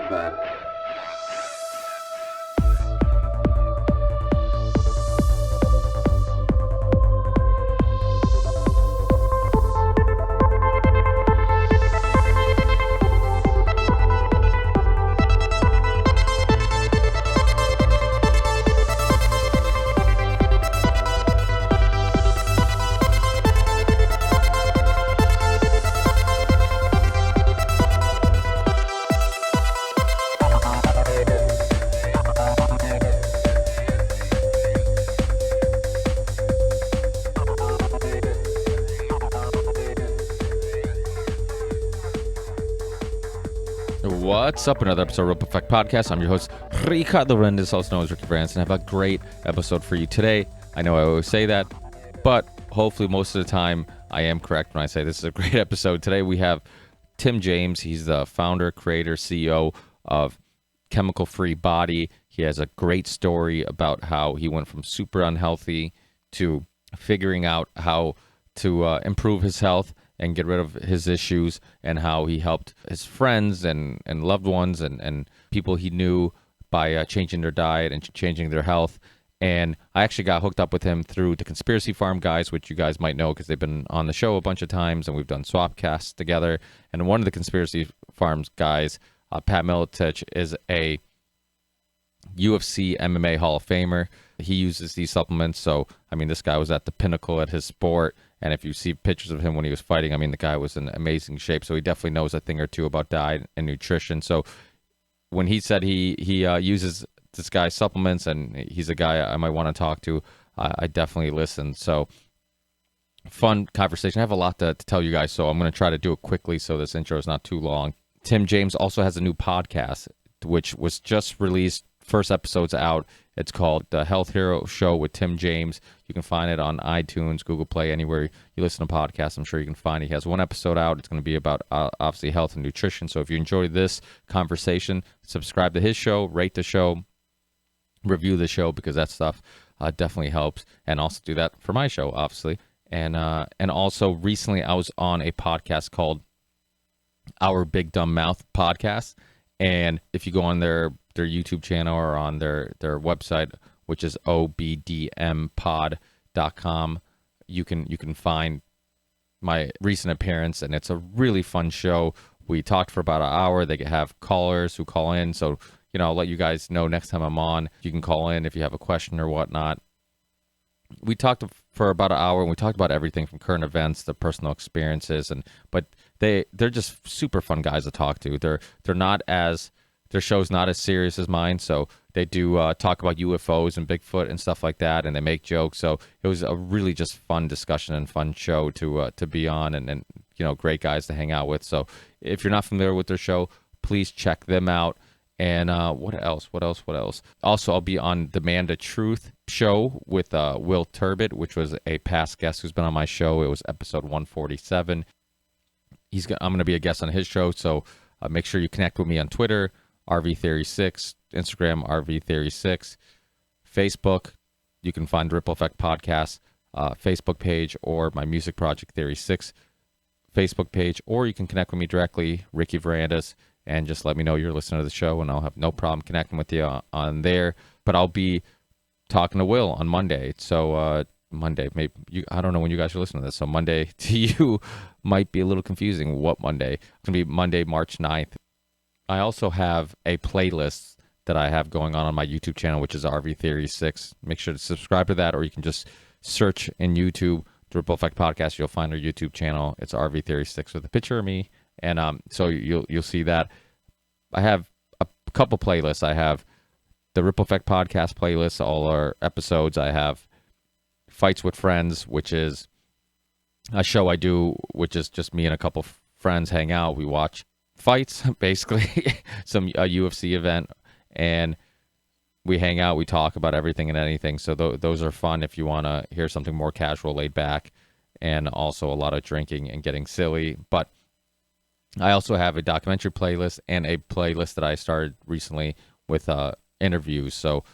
bad. What's up? Another episode of Ripple Effect Podcast. I'm your host, Ricardo Rendes, also known as Ricky Brands, and I have a great episode for you today. I know I always say that, but hopefully most of the time I am correct when I say this is a great episode. Today we have Tim James. He's the founder, creator, CEO of Chemical Free Body. He has a great story about how he went from super unhealthy to figuring out how to improve his health and get rid of his issues, and how he helped his friends and loved ones and people he knew by changing their diet and changing their health. And I actually got hooked up with him through the Conspiracy Farm guys, which you guys might know because they've been on the show a bunch of times, and we've done swapcasts together. And one of the Conspiracy Farms guys, Pat Miletich, is a UFC MMA Hall of Famer. He uses these supplements, so I mean, this guy was at the pinnacle at his sport. And if you see pictures of him when he was fighting, I mean, the guy was in amazing shape. So he definitely knows a thing or two about diet and nutrition. So when he said he uses this guy's supplements and he's a guy I might want to talk to, I definitely listened. So fun conversation. I have a lot to tell you guys, so I'm going to try to do it quickly so this intro is not too long. Tim James also has a new podcast, which was just released. First episode's out. It's called The Health Hero Show with Tim James. You can find it on iTunes, Google Play, anywhere you listen to podcasts. I'm sure you can find it. He has one episode out. It's going to be about, obviously, health and nutrition. So if you enjoyed this conversation, subscribe to his show, rate the show, review the show, because that stuff definitely helps. And also do that for my show, obviously. And also, recently, I was on a podcast called Our Big Dumb Mouth Podcast. And if you go on their YouTube channel or on their website, which is obdmpod.com, you can find my recent appearance, and it's a really fun show. We talked for about an hour. They have callers who call in, so I'll let you guys know next time I'm on. You can call in if you have a question or whatnot. We talked for about an hour, and we talked about everything from current events to personal experiences, but they're just super fun guys to talk to. They're not as Their show's not as serious as mine, so they do talk about UFOs and Bigfoot and stuff like that, and they make jokes. So it was a really just fun discussion and fun show to be on, and great guys to hang out with. So if you're not familiar with their show, please check them out. And what else? Also, I'll be on the Man to Truth show with Will Turbot, which was a past guest who's been on my show. It was episode 147. I'm going to be a guest on his show, so make sure you connect with me on Twitter, RVTheory6, Instagram, RVTheory6, Facebook. You can find Ripple Effect Podcast Facebook page, or my music project Theory 6 Facebook page, or you can connect with me directly, Ricky Verandas, and just let me know you're listening to the show, and I'll have no problem connecting with you on there. But I'll be talking to Will on Monday. So Monday, maybe I don't know when you guys are listening to this. So Monday to you might be a little confusing. What Monday? It's going to be Monday, March 9th. I also have a playlist that I have going on my YouTube channel, which is RV Theory 6. Make sure to subscribe to that, or you can just search in YouTube the Ripple Effect Podcast. You'll find our YouTube channel. It's RV Theory 6 with a picture of me, and so you'll see that. I have a couple playlists. I have the Ripple Effect Podcast playlist, all our episodes. I have Fights with Friends, which is a show I do, which is just me and a couple friends hang out. We watch fights, basically, a UFC event, and we hang out. We talk about everything and anything. So those are fun if you want to hear something more casual, laid back, and also a lot of drinking and getting silly. But I also have a documentary playlist and a playlist that I started recently with interviews. So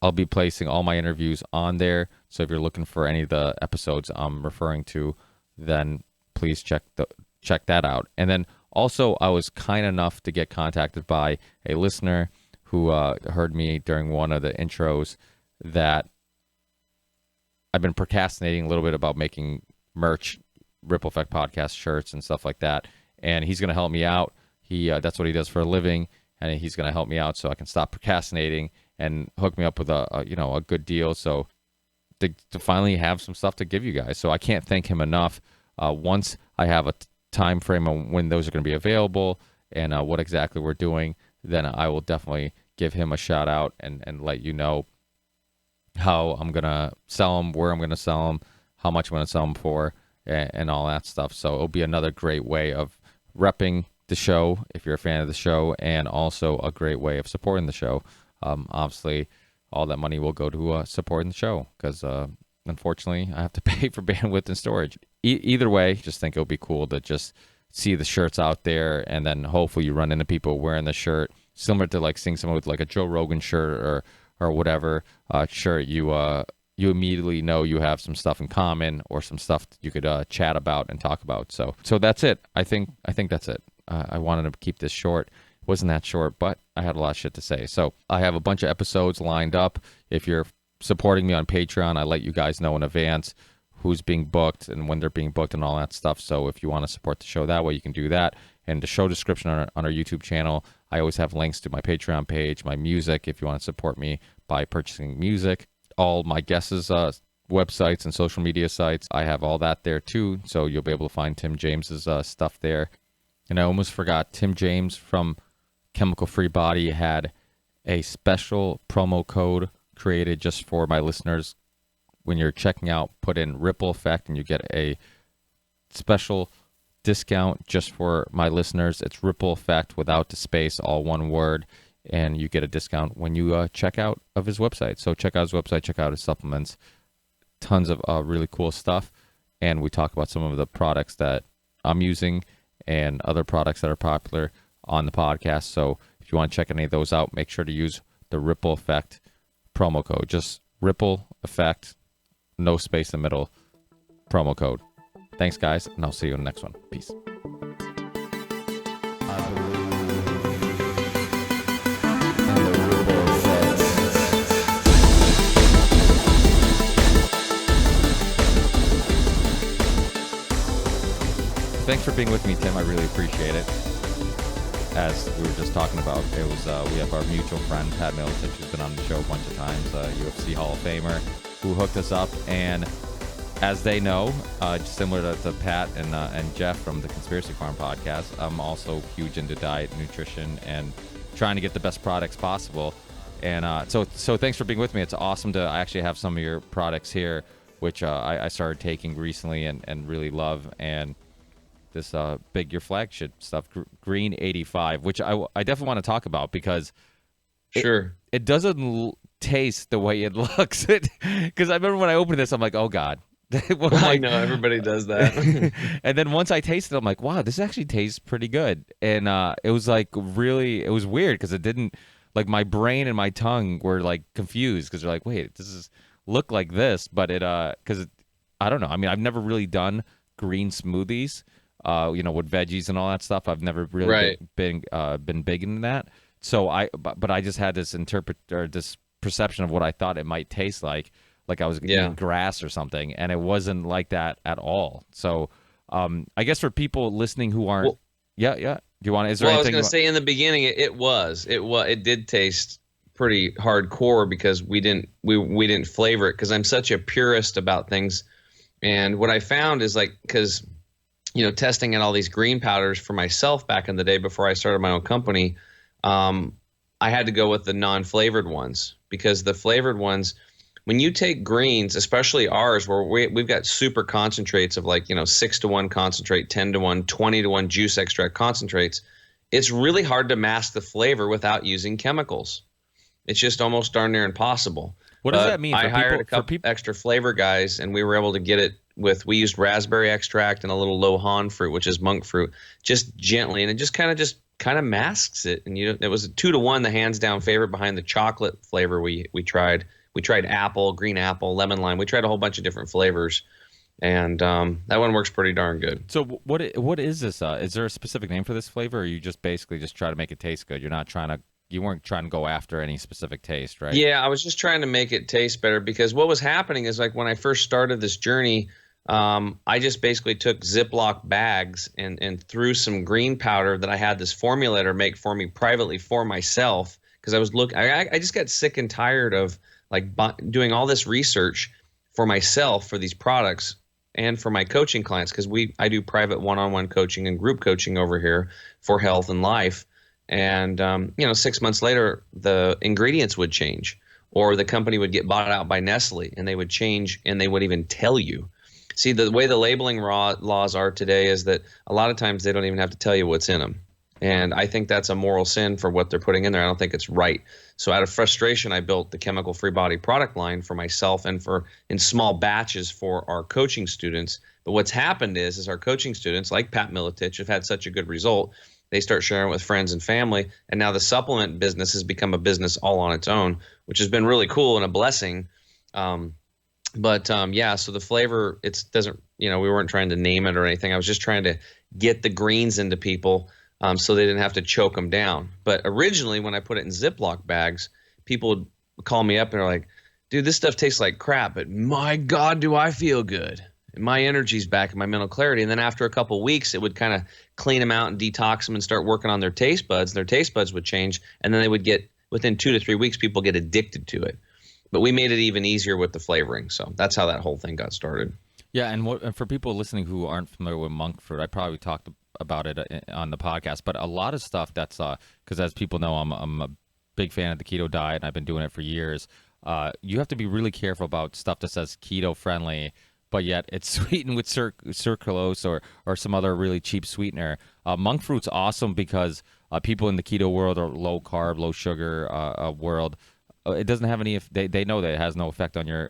I'll be placing all my interviews on there. So if you're looking for any of the episodes I'm referring to, then please check that out. And then Also, I was kind enough to get contacted by a listener who heard me during one of the intros that I've been procrastinating a little bit about making merch, Ripple Effect Podcast shirts and stuff like that. And he's going to help me out. That's what he does for a living, and he's going to help me out so I can stop procrastinating and hook me up with a good deal. So to finally have some stuff to give you guys. So I can't thank him enough. Once I have a time frame on when those are going to be available and what exactly we're doing, then I will definitely give him a shout out and let you know how I'm going to sell them, where I'm going to sell them, how much I'm going to sell them for, and all that stuff. So it'll be another great way of repping the show if you're a fan of the show, and also a great way of supporting the show. Obviously, all that money will go to supporting the show because, unfortunately, I have to pay for bandwidth and storage. Either way, just think it'll be cool to just see the shirts out there, and then hopefully you run into people wearing the shirt, similar to like seeing someone with like a Joe Rogan shirt or whatever shirt. You immediately know you have some stuff in common or some stuff that you could chat about and talk about. So that's it. I think that's it. I wanted to keep this short. It wasn't that short, but I had a lot of shit to say. So I have a bunch of episodes lined up. If you're supporting me on Patreon, I let you guys know in advance who's being booked and when they're being booked and all that stuff. So if you want to support the show that way, you can do that. And the show description on our YouTube channel, I always have links to my Patreon page, my music, if you want to support me by purchasing music. All my guests' websites and social media sites, I have all that there too. So you'll be able to find Tim James's stuff there. And I almost forgot, Tim James from Chemical Free Body had a special promo code created just for my listeners. When you're checking out, put in Ripple Effect and you get a special discount just for my listeners. It's Ripple Effect without the space, all one word, and you get a discount when you check out of his website. So check out his website, check out his supplements, tons of really cool stuff, and we talk about some of the products that I'm using and other products that are popular on the podcast. So if you want to check any of those out, make sure to use the Ripple Effect promo code. Just Ripple Effect, no space in the middle, promo code. Thanks, guys, and I'll see you in the next one. Peace. Thanks for being with me, Tim. I really appreciate it. As we were just talking about, it was we have our mutual friend, Pat Miletich, who's been on the show a bunch of times, UFC Hall of Famer, who hooked us up. And as they know, similar to Pat and Jeff from the Conspiracy Farm podcast, I'm also huge into diet, nutrition, and trying to get the best products possible. And so thanks for being with me. It's awesome to actually have some of your products here, which I started taking recently and really love. And this your flagship stuff, Green 85, which I definitely want to talk about because it doesn't taste the way it looks. Because I remember when I opened this, I'm like, oh God. I know, everybody does that. And then once I tasted it, I'm like, wow, this actually tastes pretty good. And it was like it was weird because it didn't, like my brain and my tongue were like confused because they're like, wait, look like this, but because I don't know. I mean, I've never really done green smoothies. With veggies and all that stuff. I've never really been big into that. So but I just had this this perception of what I thought it might taste like I was eating grass or something, and it wasn't like that at all. So, I guess for people listening who aren't, Do you want? Is there anything? I was going to say in the beginning, it did taste pretty hardcore because we didn't flavor it because I'm such a purist about things, and what I found is because testing out all these green powders for myself back in the day before I started my own company, I had to go with the non-flavored ones because the flavored ones, when you take greens, especially ours, where we've got super concentrates of 6-to-1 concentrate, 10-to-1, 20-to-1 juice extract concentrates, it's really hard to mask the flavor without using chemicals. It's just almost darn near impossible. What does that mean? I hired a couple extra flavor guys, and we were able to get it we used raspberry extract and a little lohan fruit, which is monk fruit, just gently, and it just kind of masks it. And it was a 2-to-1, the hands down favorite behind the chocolate flavor we tried. We tried apple, green apple, lemon lime. We tried a whole bunch of different flavors, and that one works pretty darn good. So what is this? Is there a specific name for this flavor, or you just basically just try to make it taste good? You weren't trying to go after any specific taste, right? Yeah, I was just trying to make it taste better because what was happening is like when I first started this journey, I just basically took Ziploc bags and threw some green powder that I had this formulator make for me privately for myself because I just got sick and tired of like doing all this research for myself for these products and for my coaching clients because I do private one-on-one coaching and group coaching over here for health and life. And 6 months later, the ingredients would change, or the company would get bought out by Nestle, and they would change, and they would even tell you. See, the way the labeling laws are today is that a lot of times they don't even have to tell you what's in them. And I think that's a moral sin for what they're putting in there. I don't think it's right. So out of frustration, I built the Chemical Free Body product line for myself and in small batches for our coaching students. But what's happened is our coaching students, like Pat Miletich, have had such a good result. They start sharing it with friends and family. And now the supplement business has become a business all on its own, which has been really cool and a blessing. So the flavor, we weren't trying to name it or anything. I was just trying to get the greens into people so they didn't have to choke them down. But originally, when I put it in Ziploc bags, people would call me up and they're like, dude, this stuff tastes like crap, but my God, do I feel good. My energy's back and my mental clarity. And then after a couple of weeks, it would kind of clean them out and detox them and start working on their taste buds. Their taste buds would change. And then they would within 2 to 3 weeks, people get addicted to it. But we made it even easier with the flavoring. So that's how that whole thing got started. Yeah, and for people listening who aren't familiar with monk fruit, I probably talked about it on the podcast, but a lot of stuff that's because as people know, I'm a big fan of the keto diet, and I've been doing it for years. You have to be really careful about stuff that says keto friendly, but yet it's sweetened with sucralose or some other really cheap sweetener. Monk fruit's awesome because people in the keto world or low carb, low sugar world, it doesn't have any. They know that it has no effect on your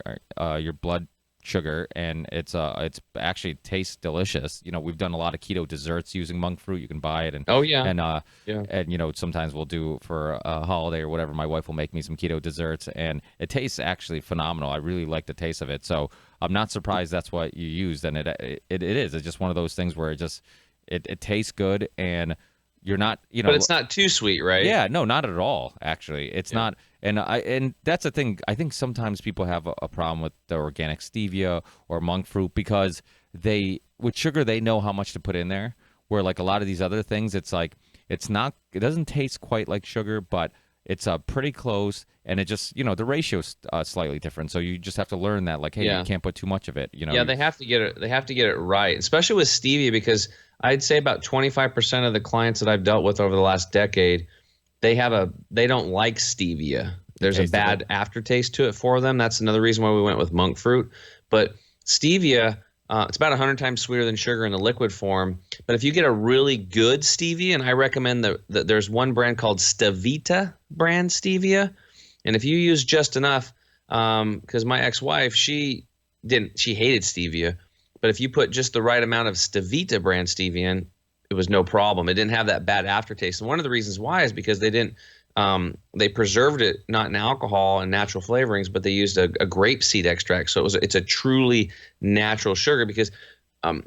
blood sugar, and it's actually tastes delicious. We've done a lot of keto desserts using monk fruit. You can buy it, and and sometimes we'll do for a holiday or whatever. My wife will make me some keto desserts, and it tastes actually phenomenal. I really like the taste of it, so I'm not surprised that's what you used. And it is. It's just one of those things where it tastes good, and you're not, but it's not too sweet, right? Yeah, no, not at all. Actually, it's not. And that's the thing. I think sometimes people have a problem with the organic stevia or monk fruit because with sugar they know how much to put in there. Where like a lot of these other things, it doesn't taste quite like sugar, but it's pretty close, and it just the ratio's slightly different. So you just have to learn that, like, hey, you can't put too much of it. Yeah, they have to get it. They have to get it right, especially with stevia, because I'd say about 25% of the clients that I've dealt with over the last decade, they don't like stevia. There's a bad aftertaste to it for them. That's another reason why we went with monk fruit. But stevia, it's about 100 times sweeter than sugar in the liquid form. But if you get a really good stevia, and I recommend that there's one brand called Stevita brand stevia, and if you use just enough, because my ex-wife, she hated stevia, but if you put just the right amount of Stevita brand stevia in, it was no problem. It didn't have that bad aftertaste. And one of the reasons why is because they preserved it not in alcohol and natural flavorings, but they used a grape seed extract. So it's a truly natural sugar, because a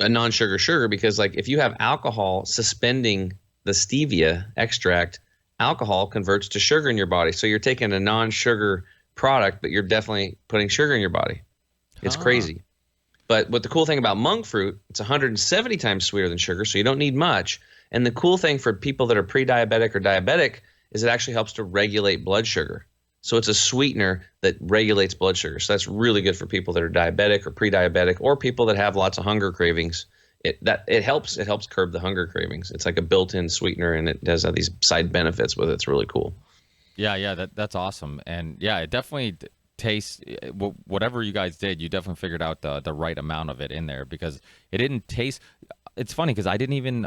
non-sugar sugar, because like if you have alcohol suspending the stevia extract, alcohol converts to sugar in your body. So you're taking a non-sugar product, but you're definitely putting sugar in your body. It's crazy. But what the cool thing about monk fruit, it's 170 times sweeter than sugar, so you don't need much. And the cool thing for people that are pre-diabetic or diabetic is it actually helps to regulate blood sugar. So it's a sweetener that regulates blood sugar. So that's really good for people that are diabetic or pre-diabetic, or people that have lots of hunger cravings. It helps curb the hunger cravings. It's like a built-in sweetener, and it does have these side benefits with it. It's really cool. Yeah, that's awesome. And yeah, it definitely taste, whatever you guys did, you definitely figured out the right amount of it in there, because it didn't taste. It's funny because I didn't even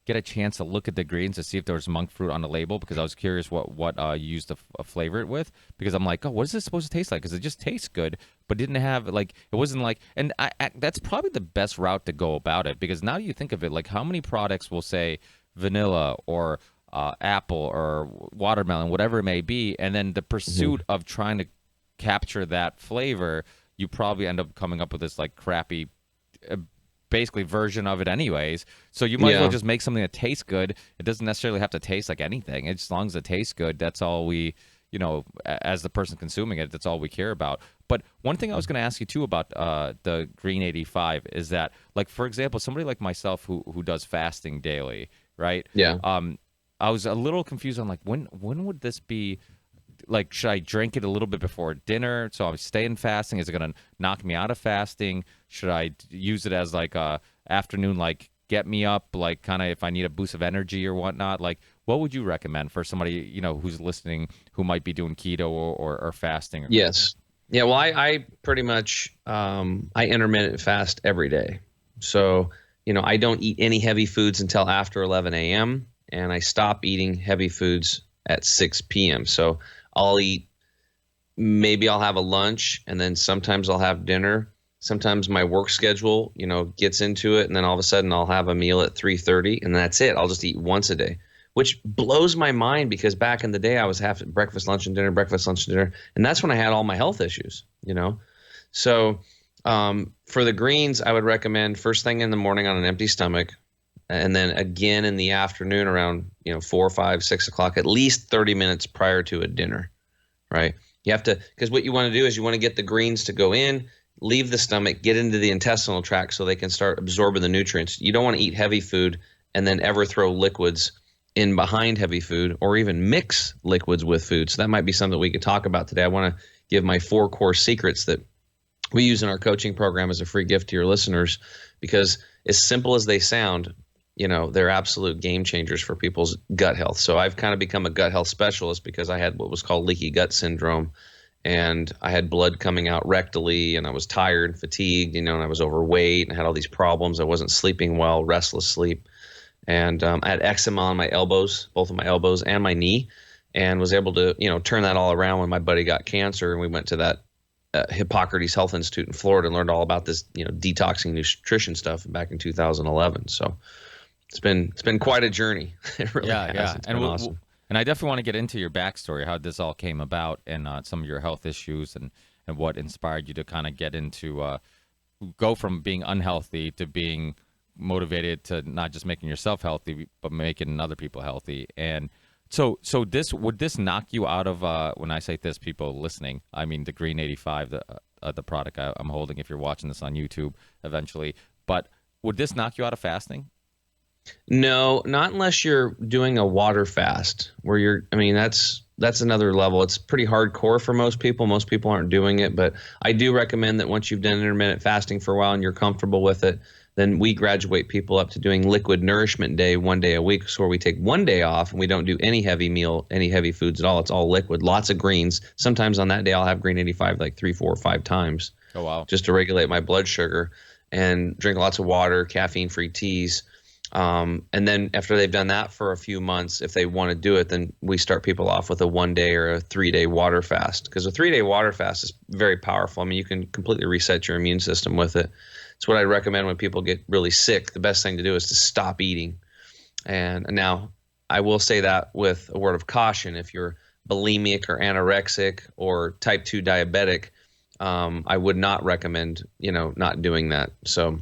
get a chance to look at the ingredients to see if there was monk fruit on the label, because I was curious what you used to flavor it with, because I'm like, oh, what is this supposed to taste like? Because it just tastes good, but didn't have, like, it wasn't like, and that's probably the best route to go about it, because now you think of it, like, how many products will say vanilla or apple or watermelon, whatever it may be, and then the pursuit of trying to capture that flavor, you probably end up coming up with this like crappy uh, basically version of it anyways. So you might as well Yeah. just make something that tastes good. It doesn't necessarily have to taste like anything. As long as it tastes good, that's all we, as the person consuming it, that's all we care about. But one thing I was going to ask you too about the Green 85 is that, like, for example, somebody like myself who does fasting daily, right? Yeah. I was a little confused on like when would this be, like, should I drink it a little bit before dinner so I'm staying fasting? Is it going to knock me out of fasting? Should I use it as like a afternoon, like, get me up, like, kind of if I need a boost of energy or whatnot? Like, what would you recommend for somebody, who's listening, who might be doing keto or fasting? Yes. Yeah. Well, I pretty much I intermittent fast every day. So, I don't eat any heavy foods until after 11 a.m. and I stop eating heavy foods at 6 p.m. So maybe I'll have a lunch, and then sometimes I'll have dinner. Sometimes my work schedule, gets into it, and then all of a sudden I'll have a meal at 3:30, and that's it. I'll just eat once a day, which blows my mind because back in the day I was having breakfast, lunch, and dinner, breakfast, lunch, and dinner, and that's when I had all my health issues. So for the greens, I would recommend first thing in the morning on an empty stomach, and then again in the afternoon around 4, 5, 6 o'clock, at least 30 minutes prior to a dinner, right? You have to, because what you want to do is you want to get the greens to go in, leave the stomach, get into the intestinal tract so they can start absorbing the nutrients. You don't want to eat heavy food and then ever throw liquids in behind heavy food or even mix liquids with food. So that might be something we could talk about today. I want to give my 4 core secrets that we use in our coaching program as a free gift to your listeners, because as simple as they sound, they're absolute game changers for people's gut health. So I've kind of become a gut health specialist because I had what was called leaky gut syndrome, and I had blood coming out rectally, and I was tired and fatigued, and I was overweight and had all these problems. I wasn't sleeping well, restless sleep. And I had eczema on my elbows, both of my elbows and my knee, and was able to, turn that all around when my buddy got cancer. And we went to that Hippocrates Health Institute in Florida and learned all about this, detoxing nutrition stuff back in 2011. So it's been quite a journey. It really has. Yeah. It's been awesome. And I definitely want to get into your backstory, how this all came about, and some of your health issues, and what inspired you to kind of get into go from being unhealthy to being motivated to not just making yourself healthy, but making other people healthy. And so would this knock you out of when I say this, people listening, I mean the Green 85, the product I'm holding. If you're watching this on YouTube eventually, but would this knock you out of fasting? No, not unless you're doing a water fast where that's another level. It's pretty hardcore for most people. Most people aren't doing it, but I do recommend that once you've done intermittent fasting for a while and you're comfortable with it, then we graduate people up to doing liquid nourishment day, 1 day a week. So where we take 1 day off and we don't do any heavy foods at all. It's all liquid, lots of greens. Sometimes on that day I'll have Green 85 like 3, 4, or 5 times. Oh, wow. Just to regulate my blood sugar, and drink lots of water, caffeine-free teas. And then after they've done that for a few months, if they want to do it, then we start people off with a 1 day or a 3-day water fast, because a 3-day water fast is very powerful. I mean, you can completely reset your immune system with it. It's what I recommend when people get really sick. The best thing to do is to stop eating. And now I will say that with a word of caution. If you're bulimic or anorexic or type 2 diabetic, I would not recommend, not doing that. So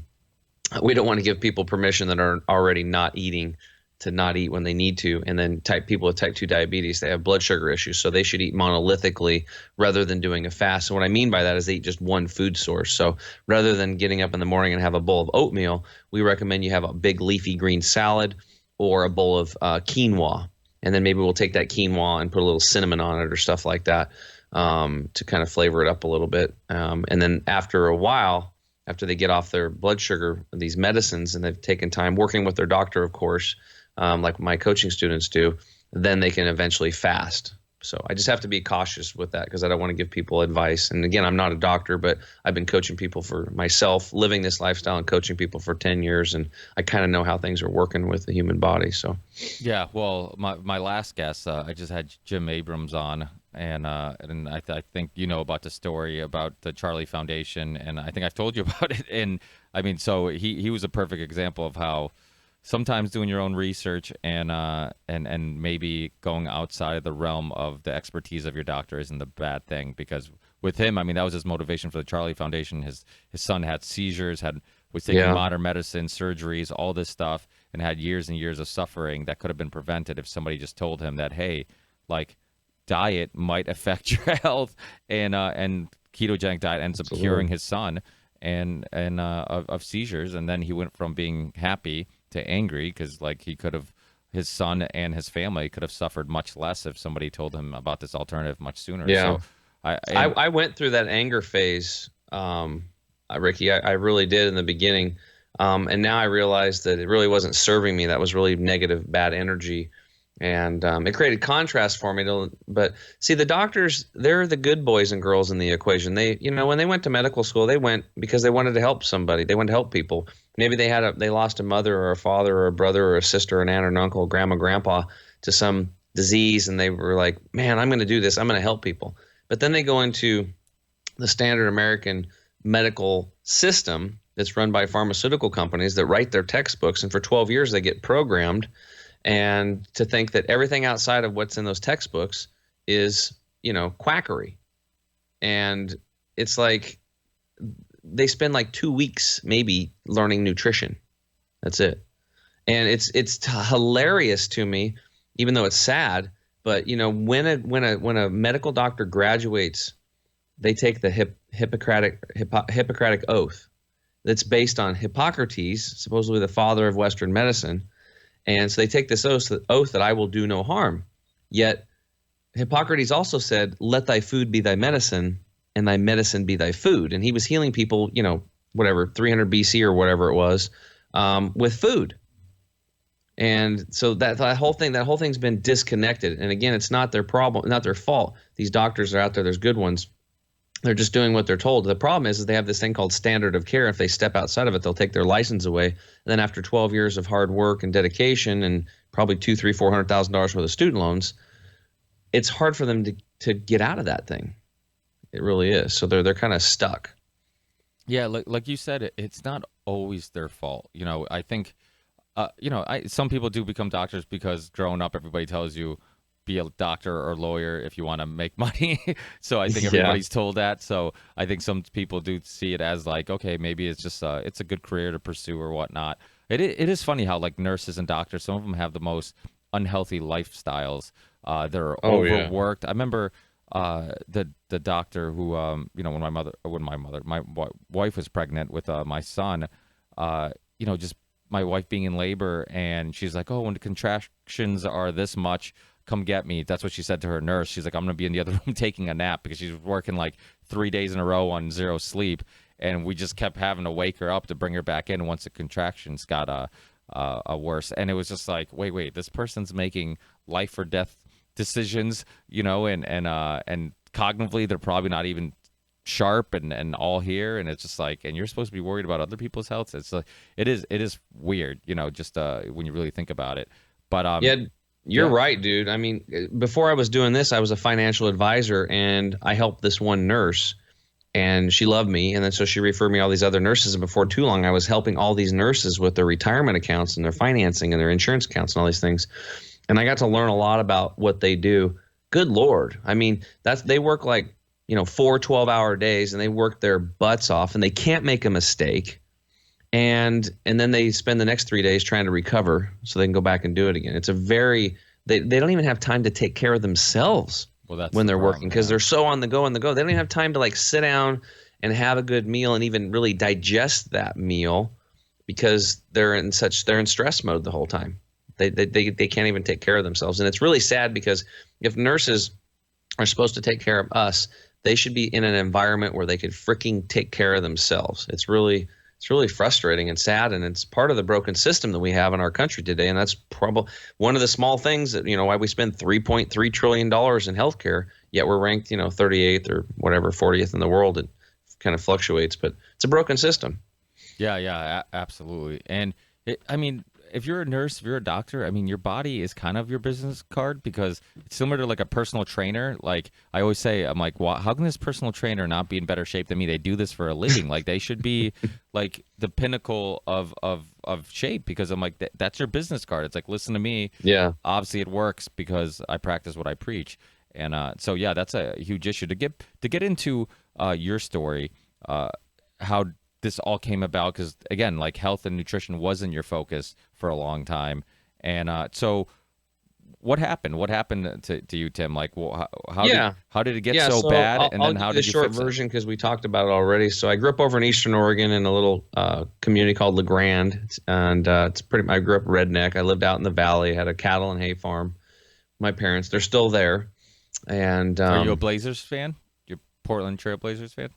we don't want to give people permission that are already not eating to not eat when they need to. And then people with type 2 diabetes, they have blood sugar issues, so they should eat monolithically rather than doing a fast. And what I mean by that is they eat just one food source. So rather than getting up in the morning and have a bowl of oatmeal, we recommend you have a big leafy green salad or a bowl of quinoa. And then maybe we'll take that quinoa and put a little cinnamon on it or stuff like that to kind of flavor it up a little bit. And then after a while, after they get off their blood sugar, these medicines, and they've taken time working with their doctor, of course, like my coaching students do, then they can eventually fast. So I just have to be cautious with that because I don't want to give people advice. And again, I'm not a doctor, but I've been coaching people for myself, living this lifestyle and coaching people for 10 years. And I kind of know how things are working with the human body. So, yeah, well, my last guest, I just had Jim Abrams on, and I think you know about the story about the Charlie Foundation, and I think I've told you about it. And I mean, so he was a perfect example of how sometimes doing your own research and maybe going outside of the realm of the expertise of your doctor isn't the bad thing, because with him, I mean, that was his motivation for the Charlie Foundation. His son had seizures, was taking Yeah. modern medicine, surgeries, all this stuff, and had years and years of suffering that could have been prevented if somebody just told him that, hey, like, diet might affect your health, and ketogenic diet ends up Absolutely. curing his son and of seizures, and then he went from being happy to angry, because like his son and his family could have suffered much less if somebody told him about this alternative much sooner. Yeah. So and I went through that anger phase, Ricky. I really did in the beginning. And now I realize that it really wasn't serving me. That was really negative, bad energy. And it created contrast for me. But see, the doctors, they're the good boys and girls in the equation. They, when they went to medical school, they went because they wanted to help somebody. They wanted to help people. Maybe they lost a mother or a father or a brother or a sister, an aunt or an uncle, grandma, grandpa to some disease. And they were like, man, I'm going to do this. I'm going to help people. But then they go into the standard American medical system that's run by pharmaceutical companies that write their textbooks. And for 12 years, they get programmed and to think that everything outside of what's in those textbooks is, quackery. And it's like they spend like 2 weeks maybe learning nutrition. That's it. And it's hilarious to me, even though it's sad. But when a medical doctor graduates, they take the Hippocratic Oath that's based on Hippocrates, supposedly the father of Western medicine. And so they take this oath that I will do no harm. Yet Hippocrates also said, let thy food be thy medicine and thy medicine be thy food. And he was healing people, 300 BC or whatever it was, with food. And so that whole thing's been disconnected. And again, it's not their problem, not their fault. These doctors are out there. There's good ones. They're just doing what they're told. The problem is they have this thing called standard of care. If they step outside of it, they'll take their license away. And then after 12 years of hard work and dedication and probably $200,000, $300,000, $400,000 worth of student loans, it's hard for them to get out of that thing. It really is. So they're kind of stuck. yeah, like you said, it's not always their fault. I think some people do become doctors because growing up everybody tells you be a doctor or lawyer if you want to make money. So I think everybody's told that. So I think some people do see it as like, okay, maybe it's just it's a good career to pursue or whatnot. It is funny how like nurses and doctors, some of them have the most unhealthy lifestyles. They're overworked. I remember the doctor who when my wife was pregnant with my son, just my wife being in labor, and she's like, oh, when the contractions are this much, come get me. That's what she said to her nurse. She's like, I'm going to be in the other room taking a nap, because she's working like 3 days in a row on zero sleep. And we just kept having to wake her up to bring her back in once the contractions got worse. And it was just like, wait, this person's making life or death decisions, and cognitively they're probably not even sharp and all here, and it's just like, and you're supposed to be worried about other people's health. It's like it is weird, just when you really think about it. But You're right, dude. I mean, before I was doing this, I was a financial advisor, and I helped this one nurse, and she loved me. And then so she referred me all these other nurses. And before too long, I was helping all these nurses with their retirement accounts and their financing and their insurance accounts and all these things. And I got to learn a lot about what they do. Good Lord. I mean, they work like, 4 12-hour days, and they work their butts off, and they can't make a mistake. And then they spend the next 3 days trying to recover so they can go back and do it again. It's they don't even have time to take care of themselves when they're working, because they're so on the go. They don't even have time to like sit down and have a good meal and even really digest that meal, because they're in stress mode the whole time. They can't even take care of themselves. And it's really sad, because if nurses are supposed to take care of us, they should be in an environment where they could freaking take care of themselves. It's really frustrating and sad, and it's part of the broken system that we have in our country today. And that's probably one of the small things that, why we spend $3.3 trillion in healthcare, yet we're ranked, 38th or whatever, 40th in the world. It kind of fluctuates, but it's a broken system. Yeah, absolutely. And if you're a nurse, if you're a doctor, I mean, your body is kind of your business card because it's similar to like a personal trainer. Like I always say, I'm like, well, how can this personal trainer not be in better shape than me? They do this for a living. Like they should be like the pinnacle of shape because I'm like, that's your business card. It's like, listen to me. Yeah. Obviously, it works because I practice what I preach. And so yeah, that's a huge issue to get into your story. How this all came about because again, like health and nutrition wasn't your focus for a long time, and so what happened? What happened to you, Tim? Like, well, Yeah. how did it get Yeah, so so bad, I'll, and I'll then give how you the did you short fix it? version because we talked about it already. So I grew up over in Eastern Oregon in a little community called LeGrand, and it's pretty. I grew up redneck. I lived out in the valley. Had a cattle and hay farm. My parents, they're still there, and Are you a Blazers fan? You're Portland Trail Blazers fan?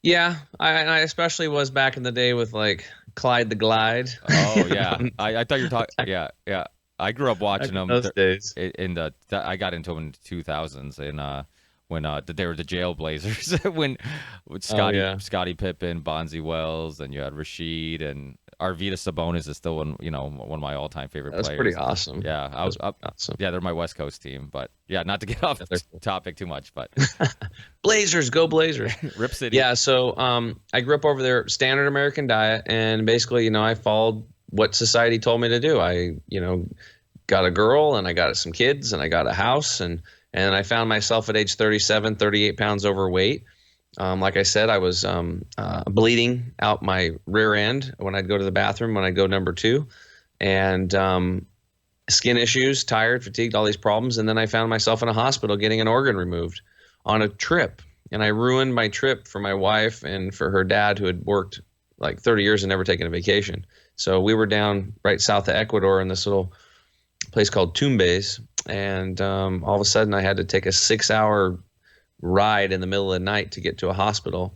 yeah, I especially was back in the day with like Clyde the Glide. Oh yeah, I thought you were talking. Yeah, yeah. I grew up Back watching in them those days. in I got into them in the 2000s and when they were the Jailblazers when with Oh yeah, Scottie Pippen, Bonzi Wells, and you had Rasheed and Arvydas Sabonis is still one of my all-time favorite that's pretty players. awesome. Yeah, That's pretty awesome. yeah, they're my West Coast team, but yeah, not to get off Yeah, they're cool. topic too much, but Blazers, go Blazers. Rip City. Yeah, so I grew up over there, standard American diet, and basically, I followed what society told me to do. I, got a girl, and I got some kids, and I got a house, and I found myself at age 37, 38 pounds overweight. Like I said, I was bleeding out my rear end when I'd go to the bathroom when I'd go number two, and skin issues, tired, fatigued, all these problems. And then I found myself in a hospital getting an organ removed on a trip. And I ruined my trip for my wife and for her dad, who had worked like 30 years and never taken a vacation. So we were down right south of Ecuador in this little place called Tumbes. And all of a sudden I had to take a 6-hour ride in the middle of the night to get to a hospital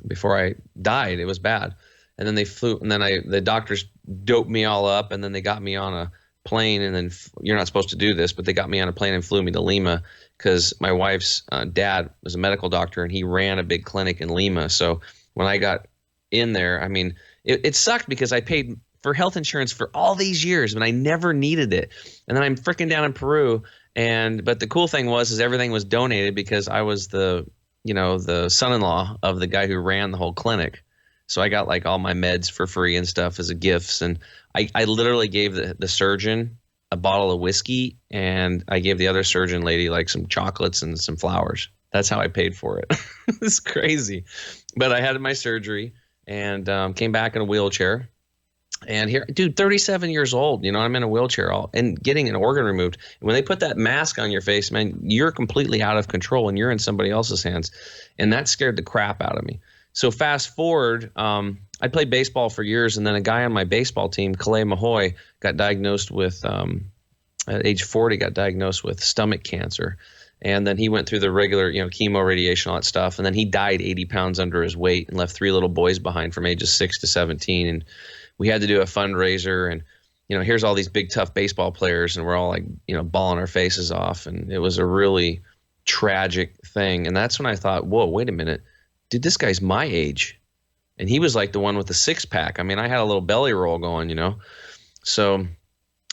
before I died. It was bad. And then they flew, and then the doctors doped me all up, and then they got me on a plane, and then you're not supposed to do this, but they got me on a plane and flew me to Lima because my wife's dad was a medical doctor, and he ran a big clinic in Lima. So when I got in there, I mean, it sucked because I paid for health insurance for all these years, but I never needed it. And then I'm freaking down in Peru, but the cool thing is everything was donated because I was the son-in-law of the guy who ran the whole clinic. So I got like all my meds for free and stuff as a gifts. And I literally gave the surgeon a bottle of whiskey, and I gave the other surgeon lady like some chocolates and some flowers. That's how I paid for it. It's crazy. But I had my surgery and came back in a wheelchair. And here, dude, 37 years old, I'm in a wheelchair and getting an organ removed. When they put that mask on your face, man, you're completely out of control and you're in somebody else's hands. And that scared the crap out of me. So fast forward, I played baseball for years, and then a guy on my baseball team, Kalei Mahoy, got diagnosed with, at age 40, got diagnosed with stomach cancer. And then he went through the regular, chemo, radiation, all that stuff. And then he died 80 pounds under his weight and left 3 little boys behind from ages 6 to 17. And we had to do a fundraiser, and, here's all these big, tough baseball players, and we're all like, bawling our faces off. And it was a really tragic thing. And that's when I thought, whoa, wait a minute. Dude, this guy's my age. And he was like the one with the 6-pack. I mean, I had a little belly roll going, So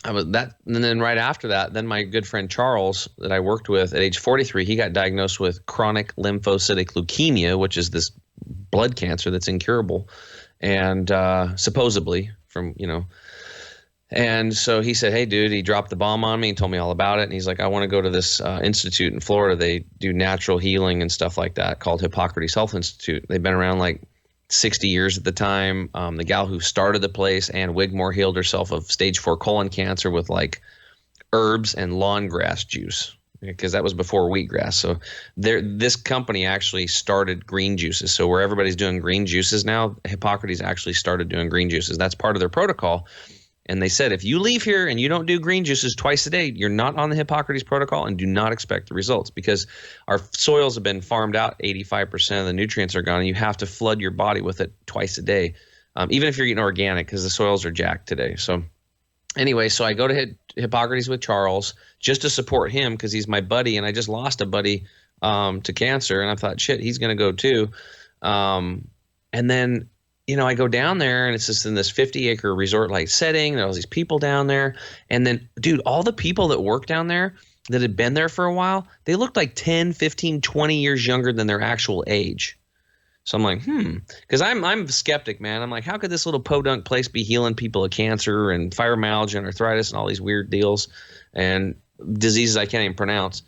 I was that. And then right after that, then my good friend Charles that I worked with at age 43, he got diagnosed with chronic lymphocytic leukemia, which is this blood cancer that's incurable. And supposedly from, and so he said, hey, dude, he dropped the bomb on me and told me all about it. And he's like, I want to go to this institute in Florida. They do natural healing and stuff like that called Hippocrates Health Institute. They've been around like 60 years at the time. The gal who started the place, Ann Wigmore, healed herself of stage 4 colon cancer with like herbs and lawn grass juice, because that was before wheatgrass. So this company actually started green juices. So where everybody's doing green juices now, Hippocrates actually started doing green juices. That's part of their protocol. And they said, if you leave here and you don't do green juices twice a day, you're not on the Hippocrates protocol and do not expect the results, because our soils have been farmed out. 85% of the nutrients are gone, and you have to flood your body with it twice a day, even if you're eating organic, because the soils are jacked today. So anyway, so I go to Hippocrates with Charles just to support him because he's my buddy, and I just lost a buddy to cancer, and I thought, shit, he's going to go too. And then I go down there and it's just in this 50-acre resort-like setting. There are all these people down there. And then, dude, all the people that work down there that had been there for a while, they looked like 10, 15, 20 years younger than their actual age. So I'm like, because I'm a skeptic, man. I'm like, how could this little podunk place be healing people of cancer and fibromyalgia and arthritis and all these weird deals and diseases I can't even pronounce?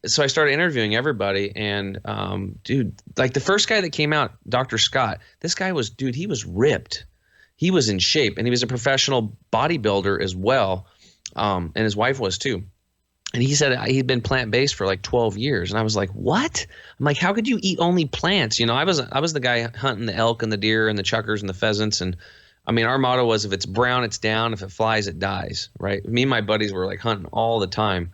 So I started interviewing everybody, and dude, like the first guy that came out, Dr. Scott, this guy was, dude, he was ripped. He was in shape, and he was a professional bodybuilder as well, and his wife was too. And he said he'd been plant-based for like 12 years. And I was like, what? I'm like, how could you eat only plants? I was the guy hunting the elk and the deer and the chuckers and the pheasants. And I mean, our motto was, if it's brown, it's down. If it flies, it dies, right? Me and my buddies were like hunting all the time.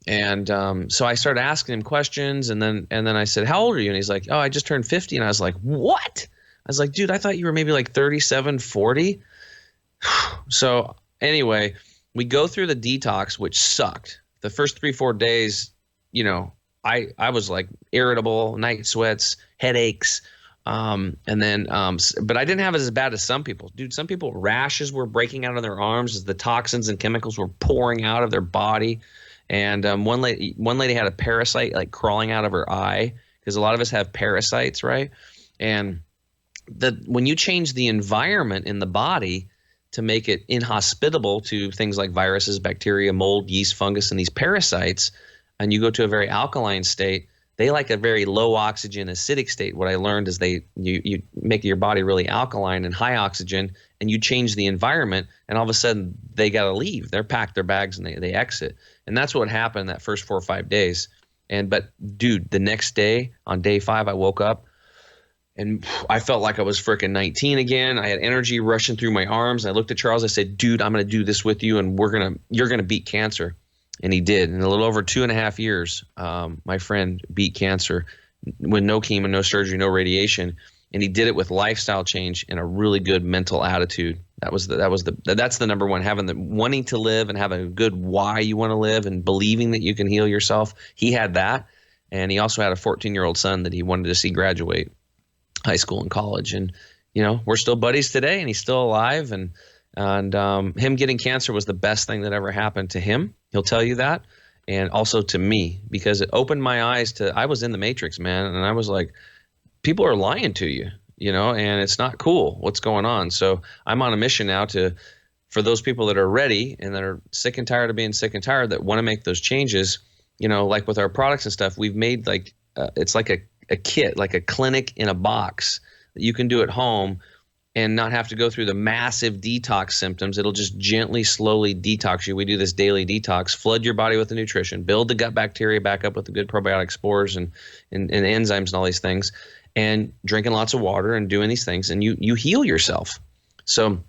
And so I started asking him questions. And then I said, how old are you? And he's like, oh, I just turned 50. And I was like, what? I was like, dude, I thought you were maybe like 37, 40. So anyway, we go through the detox, which sucked. The first 3-4 days, I was like irritable, night sweats, headaches. But I didn't have it as bad as some people. Dude, some people, rashes were breaking out of their arms as the toxins and chemicals were pouring out of their body. And one lady had a parasite like crawling out of her eye, because a lot of us have parasites, right? And when you change the environment in the body to make it inhospitable to things like viruses, bacteria, mold, yeast, fungus, and these parasites, and you go to a very alkaline state, they like a very low oxygen acidic state. What I learned is you make your body really alkaline and high oxygen, and you change the environment, and all of a sudden they got to leave. They're packed their bags and they exit. And that's what happened that first 4 or 5 days. But dude, the next day, on day 5, I woke up and I felt like I was freaking 19 again. I had energy rushing through my arms. I looked at Charles. I said, dude, I'm going to do this with you, and you're going to beat cancer. And he did. In a little over 2.5 years, my friend beat cancer with no chemo, no surgery, no radiation. And he did it with lifestyle change and a really good mental attitude. That's the number one, having the wanting to live and having a good why you want to live and believing that you can heal yourself. He had that. And he also had a 14-year-old son that he wanted to see graduate high school and college. And, we're still buddies today, and he's still alive. And him getting cancer was the best thing that ever happened to him. He'll tell you that. And also to me, because it opened my eyes I was in the matrix, man. And I was like, people are lying to you, and it's not cool what's going on. So I'm on a mission now for those people that are ready and that are sick and tired of being sick and tired, that want to make those changes, like with our products and stuff, we've made like, it's like a kit, like a clinic in a box that you can do at home and not have to go through the massive detox symptoms. It'll just gently, slowly detox you. We do this daily detox, flood your body with the nutrition, build the gut bacteria back up with the good probiotic spores and enzymes and all these things, and drinking lots of water and doing these things, and you heal yourself. So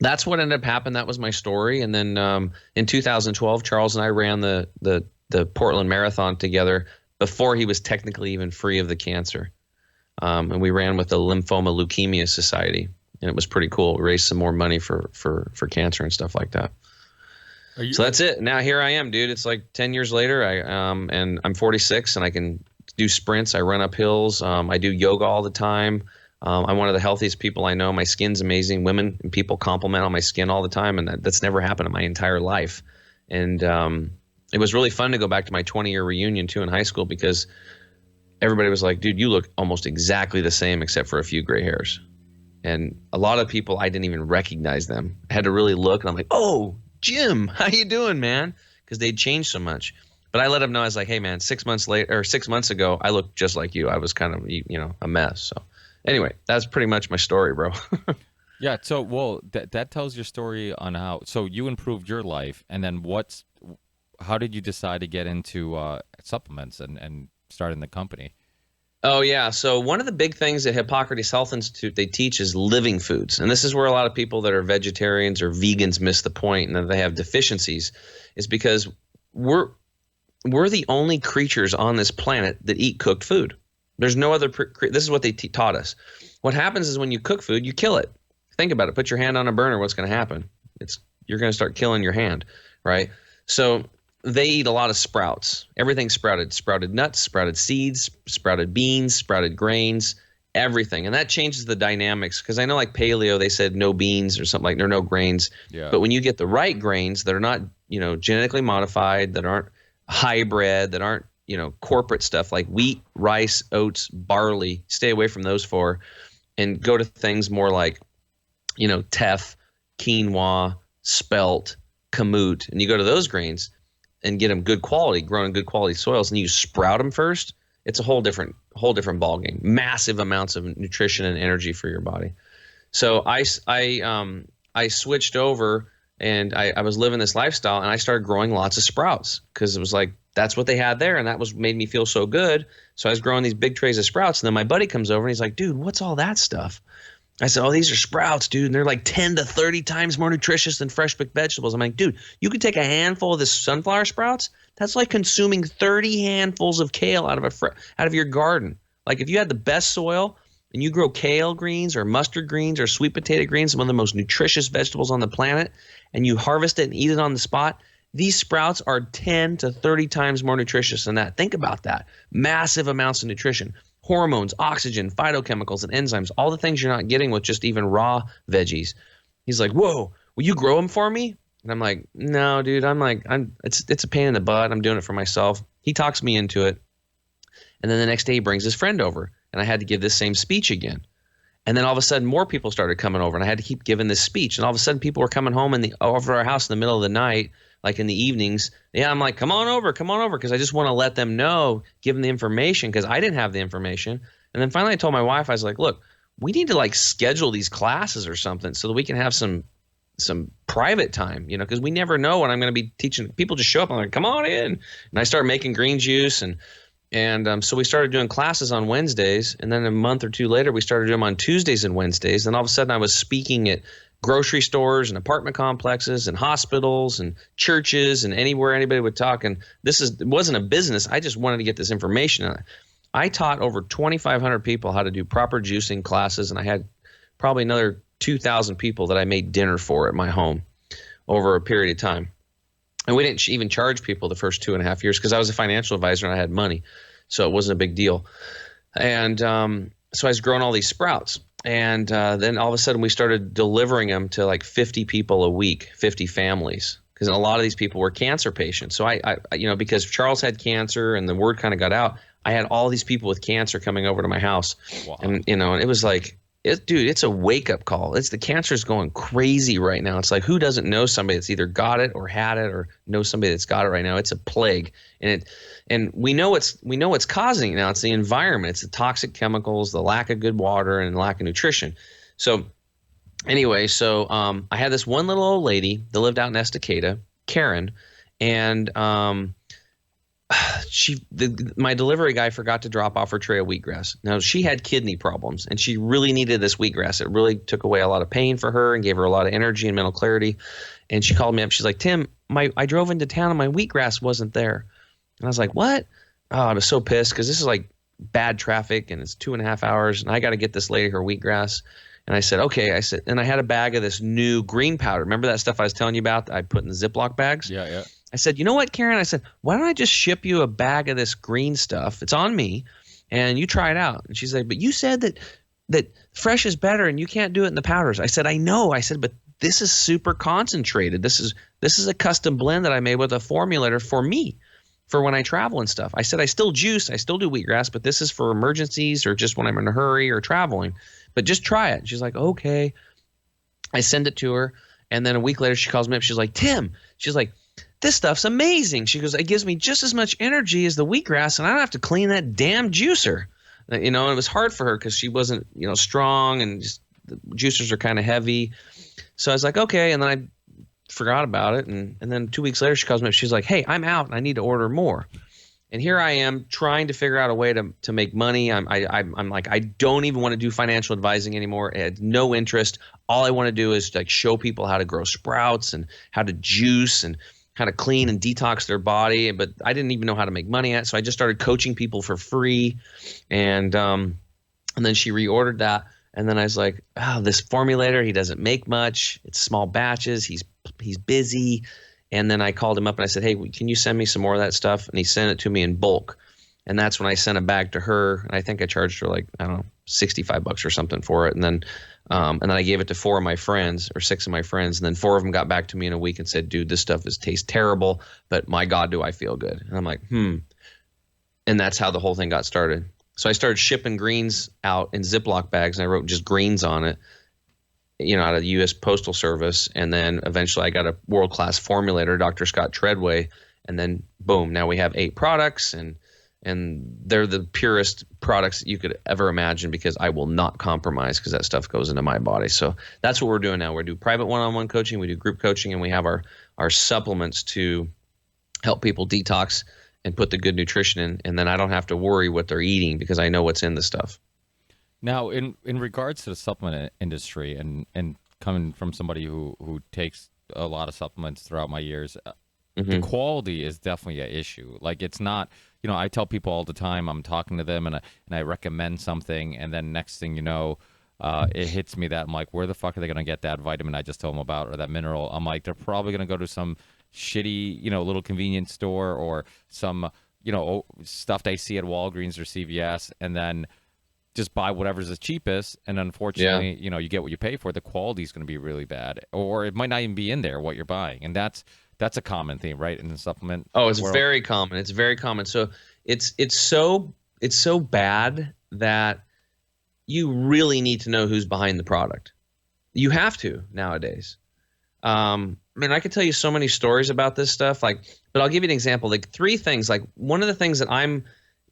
that's what ended up happening. That was my story. And then in 2012, Charles and I ran the Portland Marathon together before he was technically even free of the cancer. And we ran with the Lymphoma Leukemia Society, and it was pretty cool. We raised some more money for cancer and stuff like that. So that's it. Now here I am, dude. It's like 10 years later. And I'm 46, and I can do sprints. I run up hills. I do yoga all the time. I'm one of the healthiest people I know. My skin's amazing. Women and people compliment on my skin all the time, and that's never happened in my entire life. And it was really fun to go back to my 20-year reunion too in high school, because everybody was like, dude, you look almost exactly the same except for a few gray hairs. And a lot of people, I didn't even recognize them. I had to really look, and I'm like, oh, Jim, how you doing, man? Because they'd changed so much. But I let them know, I was like, hey, man, 6 months ago, I looked just like you. I was kind of, a mess. So anyway, that's pretty much my story, bro. Yeah. So, well, that tells your story on how, so you improved your life, and then how did you decide to get into supplements and starting the company? Oh, yeah. So one of the big things at Hippocrates Health Institute they teach is living foods. And this is where a lot of people that are vegetarians or vegans miss the point, and that they have deficiencies, is because we're the only creatures on this planet that eat cooked food. There's no other this is what they taught us. What happens is when you cook food, you kill it. Think about it. Put your hand on a burner. What's going to happen? You're going to start killing your hand, right? So they eat a lot of sprouts. Everything's sprouted. Sprouted nuts, sprouted seeds, sprouted beans, sprouted grains, everything. And that changes the dynamics, because I know like paleo, they said no beans or something, like there are no grains. Yeah. But when you get the right grains that are not, genetically modified, that aren't hybrid, that aren't, corporate stuff like wheat, rice, oats, barley, stay away from those four and go to things more like, teff, quinoa, spelt, kamut, and you go to those grains and get them good quality, grown in good quality soils, and you sprout them first. It's a whole different ball game. Massive amounts of nutrition and energy for your body. So I switched over, and I was living this lifestyle, and I started growing lots of sprouts, because it was like that's what they had there, and that was made me feel so good. So I was growing these big trays of sprouts, and then my buddy comes over and he's like, "Dude, what's all that stuff?" I said, "Oh, these are sprouts, dude. And they're like 10 to 30 times more nutritious than fresh picked vegetables." I'm like, "Dude, you could take a handful of this sunflower sprouts. That's like consuming 30 handfuls of kale out of your garden. Like if you had the best soil and you grow kale greens or mustard greens or sweet potato greens, one of the most nutritious vegetables on the planet, and you harvest it and eat it on the spot, these sprouts are 10 to 30 times more nutritious than that. Think about that. Massive amounts of nutrition. Hormones, oxygen, phytochemicals, and enzymes, all the things you're not getting with just even raw veggies." He's like, "Whoa, will you grow them for me?" And I'm like, "No, dude, it's a pain in the butt. I'm doing it for myself." He talks me into it. And then the next day he brings his friend over, and I had to give this same speech again. And then all of a sudden more people started coming over, and I had to keep giving this speech. And all of a sudden people were coming home over our house in the middle of the night, like in the evenings. Yeah, I'm like, come on over, because I just want to let them know, give them the information, because I didn't have the information. And then finally I told my wife, I was like, "Look, we need to like schedule these classes or something so that we can have some private time, because we never know when I'm going to be teaching." People just show up. I'm like, "Come on in." And I started making green juice, and so we started doing classes on Wednesdays, and then a month or two later we started doing them on Tuesdays and Wednesdays. And all of a sudden I was speaking at grocery stores and apartment complexes and hospitals and churches and anywhere anybody would talk. And it wasn't a business. I just wanted to get this information. I taught over 2,500 people how to do proper juicing classes, and I had probably another 2,000 people that I made dinner for at my home over a period of time. And we didn't even charge people the first 2.5 years, because I was a financial advisor and I had money, so it wasn't a big deal. And so I was growing all these sprouts. And then all of a sudden we started delivering them to like 50 people a week, 50 families, because a lot of these people were cancer patients. So I because Charles had cancer and the word kind of got out, I had all these people with cancer coming over to my house. Wow. And and it was like, dude, it's a wake up call. The cancer's going crazy right now. It's like, who doesn't know somebody that's either got it or had it or knows somebody that's got it right now? It's a plague. And we know what's causing it now. It's the environment. It's the toxic chemicals, the lack of good water, and lack of nutrition. So anyway, I had this one little old lady that lived out in Estacada, Karen, and my delivery guy forgot to drop off her tray of wheatgrass. Now, she had kidney problems, and she really needed this wheatgrass. It really took away a lot of pain for her and gave her a lot of energy and mental clarity. And she called me up. She's like, "Tim, I drove into town and my wheatgrass wasn't there." And I was like, "What?" Oh, I was so pissed, because this is like bad traffic, and it's 2.5 hours, and I got to get this lady her wheatgrass. And I said, "Okay." And I had a bag of this new green powder. Remember that stuff I was telling you about that I put in the Ziploc bags? Yeah, yeah. I said, "You know what, Karen?" I said, "Why don't I just ship you a bag of this green stuff? It's on me, and you try it out." And she's like, "But you said that fresh is better, and you can't do it in the powders." I said, "I know." I said, "But this is super concentrated. This is a custom blend that I made with a formulator for me, for when I travel and stuff." I said, "I still juice, I still do wheatgrass, but this is for emergencies or just when I'm in a hurry or traveling. But just try it." She's like, "Okay." I send it to her, and then a week later she calls me up. She's like, "Tim," she's like, "this stuff's amazing." She goes, "It gives me just as much energy as the wheatgrass, and I don't have to clean that damn juicer." And it was hard for her because she wasn't, strong, and just the juicers are kind of heavy. So I was like, "Okay." And then I forgot about it. And then 2 weeks later, she calls me up. She's like, "Hey, I'm out and I need to order more." And here I am trying to figure out a way to make money. I'm like, I don't even want to do financial advising anymore. I had no interest. All I want to do is like show people how to grow sprouts and how to juice and how to clean and detox their body. But I didn't even know how to make money at it. So I just started coaching people for free. And then she reordered that. And then I was like, "Oh, this formulator, he doesn't make much. It's small batches. He's busy." And then I called him up and I said, "Hey, can you send me some more of that stuff?" And he sent it to me in bulk. And that's when I sent it back to her. And I think I charged her like, I don't know, $65 or something for it. And then I gave it to 4 of my friends or 6 of my friends. And then 4 of them got back to me in a week and said, dude, this stuff tastes terrible, but my God, do I feel good. And I'm like, And that's how the whole thing got started. So I started shipping greens out in Ziploc bags, and I wrote just greens on it, out of the U.S. Postal Service. And then eventually I got a world-class formulator, Dr. Scott Treadway. And then boom, now we have 8 products, and they're the purest products you could ever imagine, because I will not compromise, because that stuff goes into my body. So that's what we're doing now. We do private one-on-one coaching, we do group coaching, and we have our supplements to help people detox and put the good nutrition in. And then I don't have to worry what they're eating, because I know what's in the stuff. Now, in regards to the supplement industry, and coming from somebody who takes a lot of supplements throughout my years, the quality is definitely an issue. Like, it's not, I tell people all the time, I'm talking to them and I recommend something, and then next thing you know, it hits me that I'm like, where the fuck are they going to get that vitamin I just told them about, or that mineral? I'm like, they're probably going to go to some shitty, little convenience store, or some, stuff they see at Walgreens or CVS, and then just buy whatever's the cheapest. And unfortunately, you get what you pay for. The quality is going to be really bad, or it might not even be in there what you're buying. And that's a common theme, right, in the supplement it's world. very common. It's very common. So it's so bad that you really need to know who's behind the product. You have to nowadays. I could tell you so many stories about this stuff, but I'll give you an example. 3 things. One of the things that I'm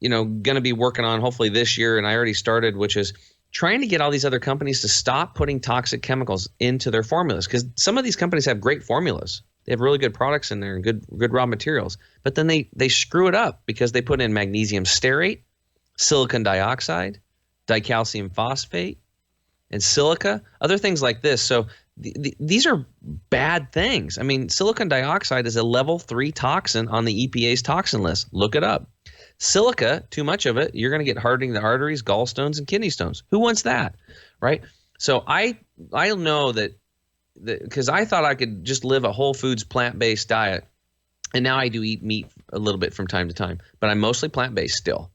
going to be working on hopefully this year, and I already started, which is trying to get all these other companies to stop putting toxic chemicals into their formulas, because some of these companies have great formulas. They have really good products in there and good raw materials, but then they screw it up because they put in magnesium stearate, silicon dioxide, dicalcium phosphate, and silica, other things like this. So these are bad things. Silicon dioxide is a level 3 toxin on the EPA's toxin list. Look it up. Silica, too much of it, you're going to get hardening the arteries, gallstones, and kidney stones. Who wants that, right? So I know that because I thought I could just live a whole foods plant-based diet, and now I do eat meat a little bit from time to time, but I'm mostly plant-based still.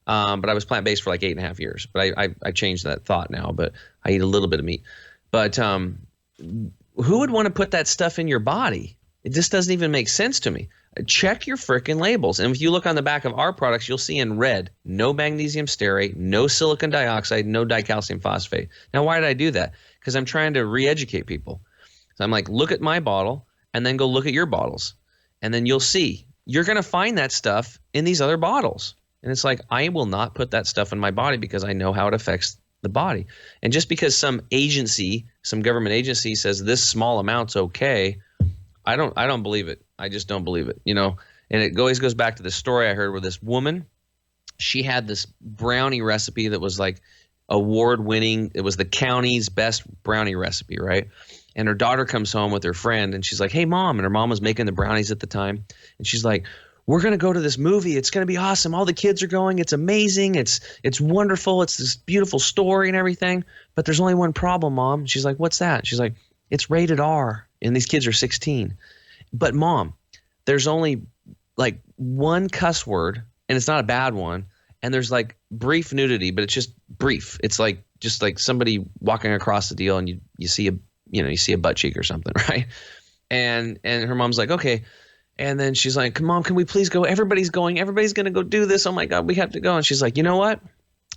But I was plant-based for 8.5 years, but I changed that thought now, but I eat a little bit of meat. But who would want to put that stuff in your body? It just doesn't even make sense to me. Check your frickin' labels. And if you look on the back of our products, you'll see in red, no magnesium stearate, no silicon dioxide, no dicalcium phosphate. Now, why did I do that? Because I'm trying to re-educate people. So I'm like, look at my bottle and then go look at your bottles. And then you'll see. You're going to find that stuff in these other bottles. And it's like, I will not put that stuff in my body because I know how it affects the body. And just because some government agency says this small amount's okay, I don't believe it. I just don't believe it, And it always goes back to the story I heard where this woman, she had this brownie recipe that was award-winning. It was the county's best brownie recipe, right? And her daughter comes home with her friend, and she's like, hey, Mom. And her mom was making the brownies at the time. And she's like, we're going to go to this movie. It's going to be awesome. All the kids are going. It's amazing. It's wonderful. It's this beautiful story and everything. But there's only one problem, Mom. And she's like, what's that? She's like, it's rated R, and these kids are 16. But Mom, there's only one cuss word, and it's not a bad one. And there's brief nudity, but it's just brief. It's just somebody walking across the deal, and you see a butt cheek or something, right? And her mom's like, okay. And then she's like, Mom, can we please go? Everybody's going. Everybody's going to go do this. Oh my God, we have to go. And she's like, you know what?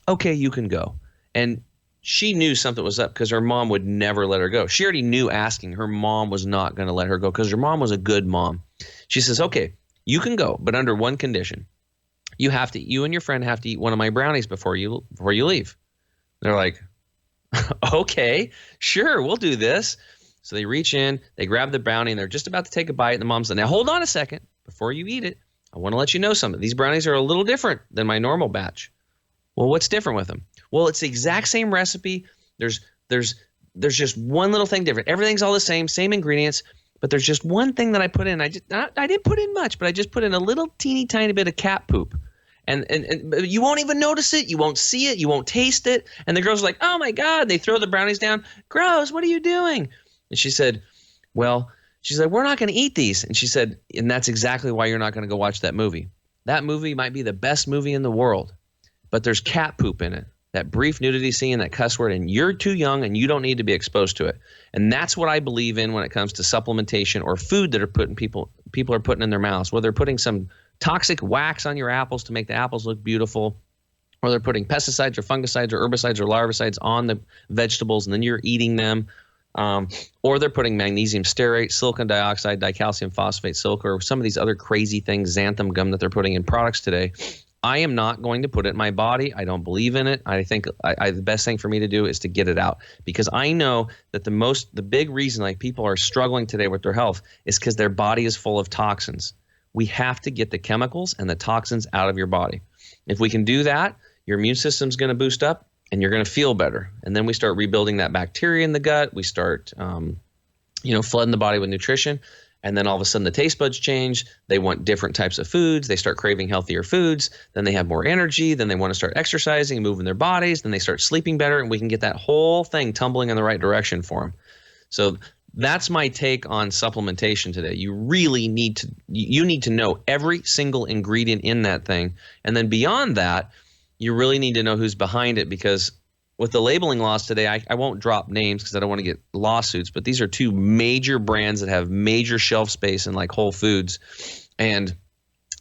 Okay, you can go. And she knew something was up because her mom would never let her go. She already knew asking. Her mom was not going to let her go because her mom was a good mom. She says, okay, you can go, but under one condition. You and your friend have to eat one of my brownies before you leave. They're like, okay, sure, we'll do this. So they reach in, they grab the brownie, and they're just about to take a bite. And the mom's like, now hold on a second. Before you eat it, I want to let you know something. These brownies are a little different than my normal batch. Well, what's different with them? Well, it's the exact same recipe. There's just one little thing different. Everything's all the same ingredients, but there's just one thing that I put in. I didn't put in much, but I just put in a little teeny tiny bit of cat poop. And you won't even notice it. You won't see it. You won't taste it. And the girls are like, oh my God. They throw the brownies down. Gross. What are you doing? And she said, well, she's like, we're not going to eat these. And she said, and that's exactly why you're not going to go watch that movie. That movie might be the best movie in the world, but there's cat poop in it. that brief nudity scene, that cuss word, and you're too young and you don't need to be exposed to it. And that's what I believe in when it comes to supplementation or food that are putting people are putting in their mouths, whether they're putting some toxic wax on your apples to make the apples look beautiful, or they're putting pesticides or fungicides or herbicides or larvicides on the vegetables and then you're eating them. Or they're putting magnesium stearate, silicon dioxide, dicalcium phosphate, silica, or some of these other crazy things, xanthan gum that they're putting in products today. I am not going to put it in my body. I don't believe in it. I think the best thing for me to do is to get it out, because I know that the big reason like people are struggling today with their health is because their body is full of toxins. We have to get the chemicals and the toxins out of your body. If we can do that, your immune system's going to boost up and you're going to feel better. And then we start rebuilding that bacteria in the gut. We start, flooding the body with nutrition. And then all of a sudden the taste buds change. They want different types of foods. They start craving healthier foods. Then they have more energy. Then they want to start exercising and moving their bodies. Then they start sleeping better. And we can get that whole thing tumbling in the right direction for them. So that's my take on supplementation today. You really need to know every single ingredient in that thing. And then beyond that, you really need to know who's behind it, because with the labeling laws today, I won't drop names because I don't want to get lawsuits, but these are two major brands that have major shelf space in like Whole Foods. And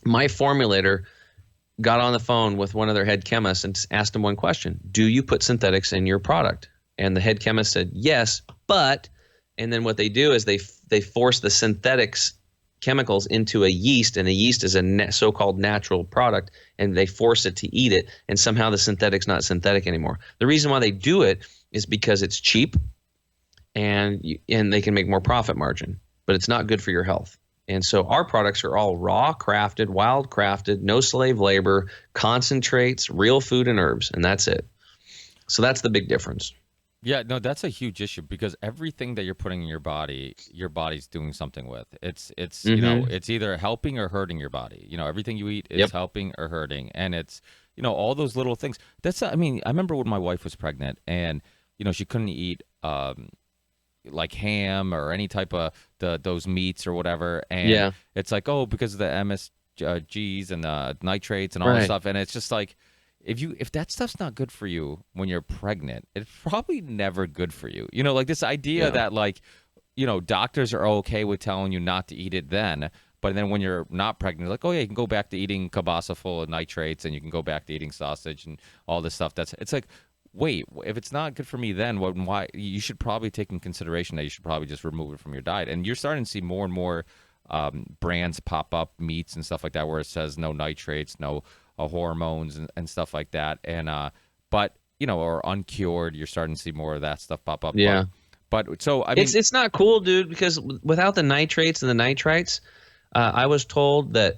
my formulator got on the phone with one of their head chemists and asked him one question: do you put synthetics in your product? And the head chemist said, yes, but, and then what they do is they force the synthetics chemicals into a yeast, and a yeast is a so-called natural product, and they force it to eat it, and somehow the synthetic's not synthetic anymore. The reason why they do it is because it's cheap and they can make more profit margin, but it's not good for your health. And so our products are all raw crafted, wild crafted, no slave labor, concentrates, real food and herbs, and that's it. So that's the big difference. Yeah, no, that's a huge issue, because everything that you're putting in your body's doing something with. It's it's either helping or hurting your body. Everything you eat is helping or hurting, and it's all those little things. I remember when my wife was pregnant, and she couldn't eat like ham or any type of those meats or whatever, and it's like, oh, because of the MSGs and the nitrates and all that stuff, and it's just like, if that stuff's not good for you when you're pregnant, it's probably never good for you. Like this idea that doctors are okay with telling you not to eat it then, but then when you're not pregnant, like, oh yeah, you can go back to eating kielbasa full of nitrates, and you can go back to eating sausage and all this stuff. It's like, wait, if it's not good for me then, why? You should probably take in consideration that you should probably just remove it from your diet. And you're starting to see more and more brands pop up, meats and stuff like that, where it says no nitrates, no hormones and stuff like that, and or uncured. You're starting to see more of that stuff pop up. But so I mean, it's not cool, dude, because without the nitrates and the nitrites, I was told that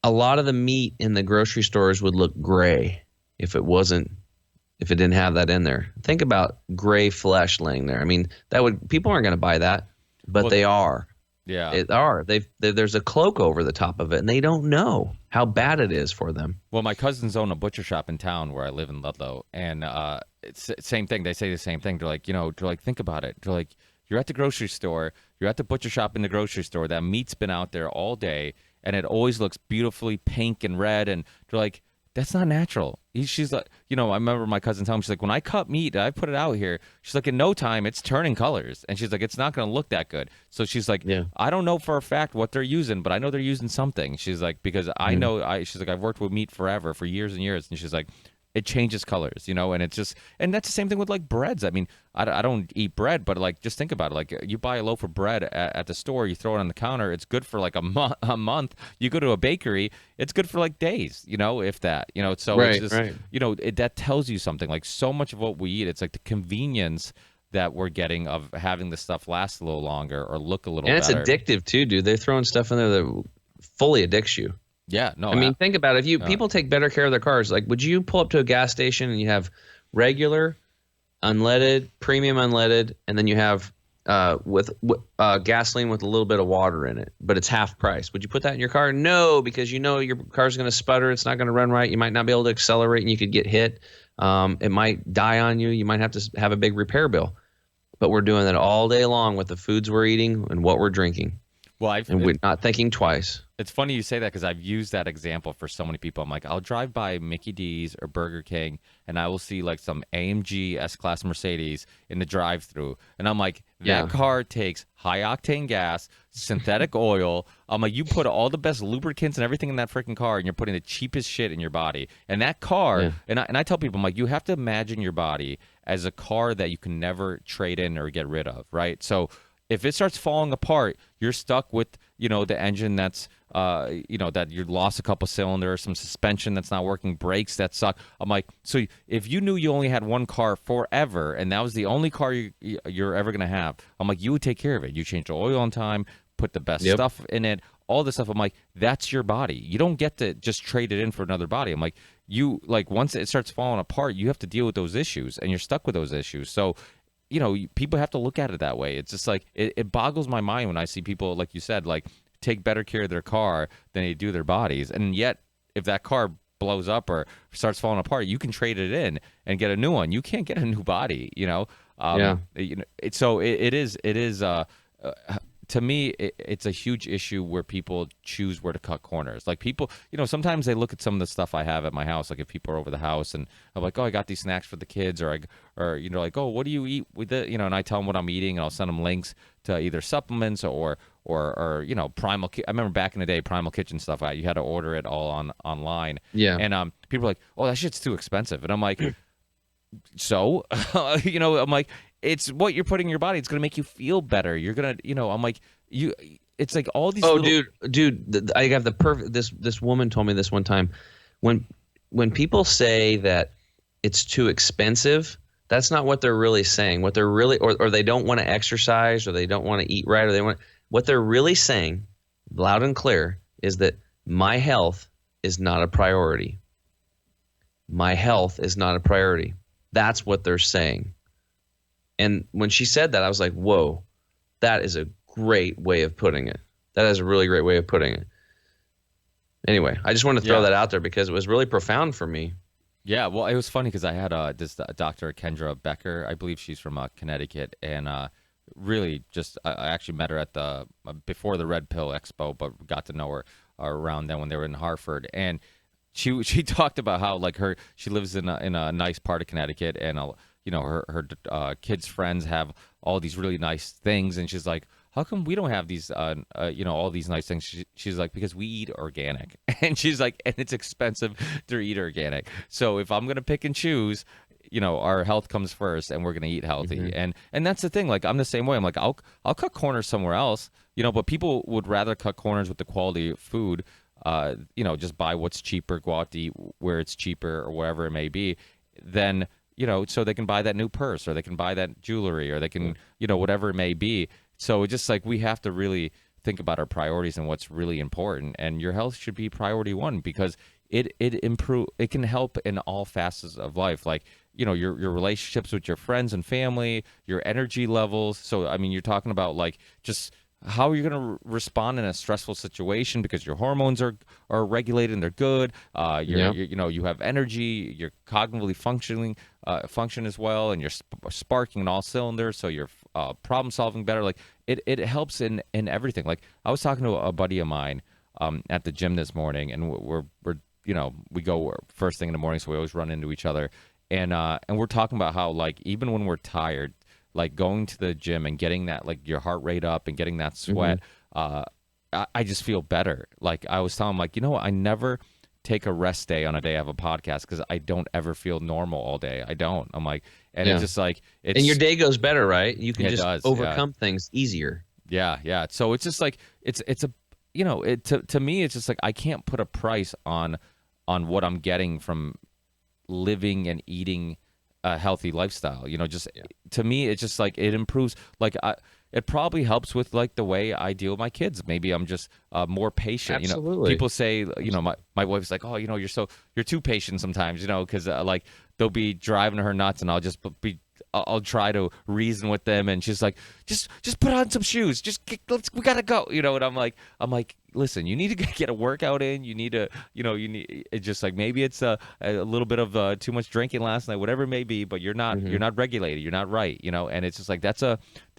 a lot of the meat in the grocery stores would look gray if it didn't have that in there. Think about gray flesh laying there. I mean, people aren't going to buy that, but they are. Yeah, there's a cloak over the top of it, and they don't know how bad it is for them. Well, my cousins own a butcher shop in town where I live in Ludlow, and it's the same thing. They say the same thing. They're like, think about it. They're like, you're at the grocery store, you're at the butcher shop in the grocery store. That meat's been out there all day, and it always looks beautifully pink and red, and they're like, that's not natural. She's like, I remember my cousin telling me, she's like, when I cut meat, I put it out here. She's like, in no time, it's turning colors. And she's like, it's not going to look that good. So she's like, I don't know for a fact what they're using, but I know they're using something. She's like, because I know, she's like, I've worked with meat forever, for years and years. And she's like, it changes colors, and it's just, and that's the same thing with like breads. I mean, I don't eat bread, but like, just think about it. Like, you buy a loaf of bread at the store, you throw it on the counter, it's good for like a month. You go to a bakery, it's good for like days, if that, so it's just, that tells you something. Like, so much of what we eat, it's like the convenience that we're getting of having the stuff last a little longer or look a little better. And it's addictive too, dude. They're throwing stuff in there that fully addicts you. Yeah, no. I mean, think about it. If people take better care of their cars, like, would you pull up to a gas station and you have regular, unleaded, premium unleaded, and then you have gasoline with a little bit of water in it, but it's half price? Would you put that in your car? No, because your car's going to sputter. It's not going to run right. You might not be able to accelerate, and you could get hit. It might die on you. You might have to have a big repair bill. But we're doing that all day long with the foods we're eating and what we're drinking. Well, and we're not thinking twice. it's funny you say that because I've used that example for so many people. I'm like, I'll drive by Mickey D's or Burger King, and I will see like some AMG S-Class Mercedes in the drive-through, and I'm like, that car takes high octane gas, synthetic oil. I'm like, you put all the best lubricants and everything in that freaking car, and you're putting the cheapest shit in your body. And that car, and I tell people, I'm like, you have to imagine your body as a car that you can never trade in or get rid of, right? So if it starts falling apart, you're stuck with, the engine that's, that you lost a couple cylinders, some suspension that's not working, brakes that suck. I'm like, so if you knew you only had one car forever and that was the only car you're ever going to have, I'm like, you would take care of it. You change the oil on time, put the best stuff in it, all this stuff. I'm like, that's your body. You don't get to just trade it in for another body. I'm like, once it starts falling apart, you have to deal with those issues and you're stuck with those issues. So, people have to look at it that way. It's just like, it boggles my mind when I see people, like you said, like take better care of their car than they do their bodies. And yet, if that car blows up or starts falling apart, you can trade it in and get a new one. You can't get a new body, So it is, to me, it's a huge issue where people choose where to cut corners. Like people, sometimes they look at some of the stuff I have at my house. Like if people are over the house and I'm like, oh, I got these snacks for the kids, or like, oh, what do you eat with it? And I tell them what I'm eating, and I'll send them links to either supplements or Primal. I remember back in the day, Primal Kitchen stuff. You had to order it all online. Yeah. And people are like, oh, that shit's too expensive, and I'm like, so, I'm like, it's what you're putting in your body. It's going to make you feel better. You're going to, I'm like, it's like all these. Oh, dude, I have the perfect, this woman told me this one time. When people say that it's too expensive, that's not what they're really saying. What they're really, or they don't want to exercise, or they don't want to eat right, or what they're really saying loud and clear is that my health is not a priority. My health is not a priority. That's what they're saying. And when she said that, I was like, whoa, that is a great way of putting it. That is a really great way of putting it. Anyway, I just wanted to throw that out there because it was really profound for me. Yeah, well, it was funny because I had this Dr. Kendra Becker. I believe she's from Connecticut, and really just I actually met her at the before the Red Pill Expo, but got to know her around then when they were in Hartford. And she talked about how like she lives in a nice part of Connecticut, and her kids' friends have all these really nice things, and she's like, how come we don't have these all these nice things? She's like, because we eat organic. And she's like, and it's expensive to eat organic. So if I'm gonna pick and choose, our health comes first, and we're gonna eat healthy. Mm-hmm. And that's the thing. Like I'm the same way. I'm like, I'll cut corners somewhere else, but people would rather cut corners with the quality of food. Just buy what's cheaper, go out to eat where it's cheaper or wherever it may be, then so they can buy that new purse, or they can buy that jewelry, or they can whatever it may be. So it's just like we have to really think about our priorities and what's really important, and your health should be priority one because it can help in all facets of life, like your relationships with your friends and family, your energy levels. So I mean, you're talking about like just how you're going to respond in a stressful situation because your hormones are regulated and they're good. You have energy, you're cognitively function as well, and you're sparking in all cylinders, so you're problem solving better. Like it helps in everything. Like I was talking to a buddy of mine at the gym this morning, and we go first thing in the morning, so we always run into each other, and we're talking about how like even when we're tired, like going to the gym and getting that, like your heart rate up and getting that sweat, I just feel better. Like I was telling him, like, I never take a rest day on a day I have a podcast because I don't ever feel normal all day. I don't. I'm like, and it's just like, and your day goes better, right? You can just overcome things easier. Yeah. So it's just like, to me, it's just like, I can't put a price on what I'm getting from living and eating a healthy lifestyle. To me, it's just like it improves. Like it probably helps with like the way I deal with my kids. Maybe I'm just more patient. Absolutely. People say, my wife's like, oh, you're too patient sometimes. Because like they'll be driving her nuts, and I'll just be I'll try to reason with them, and she's like, just put on some shoes, we gotta go, and I'm like, listen, you need to get a workout in, you need to, it's just like, maybe it's a little bit of too much drinking last night, whatever it may be, but you're not regulated, you're not right, and it's just like,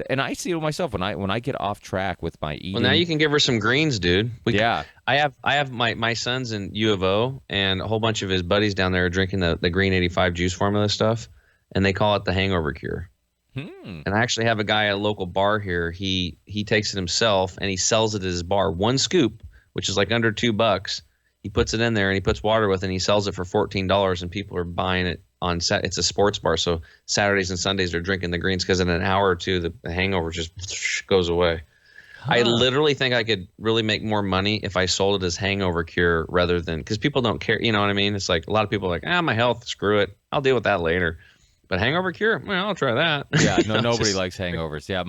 and I see it myself when I get off track with my eating. Well, now you can give her some greens, dude. Yeah. I have my son's in U of O, and a whole bunch of his buddies down there are drinking the Green 85 juice formula stuff, and they call it the Hangover Cure. And I actually have a guy at a local bar here. He takes it himself and he sells it at his bar. One scoop, which is like under $2. He puts it in there and he puts water with it and he sells it for $14, and people are buying it on set. It's a sports bar, so Saturdays and Sundays they're drinking the greens because in an hour or two the hangover just goes away. I literally think I could really make more money if I sold it as Hangover Cure rather than, because people don't care. You know what I mean? It's like a lot of people are like, my health, screw it, I'll deal with that later. But Hangover Cure, well, I'll try that. Yeah, no, nobody likes hangovers. Yeah,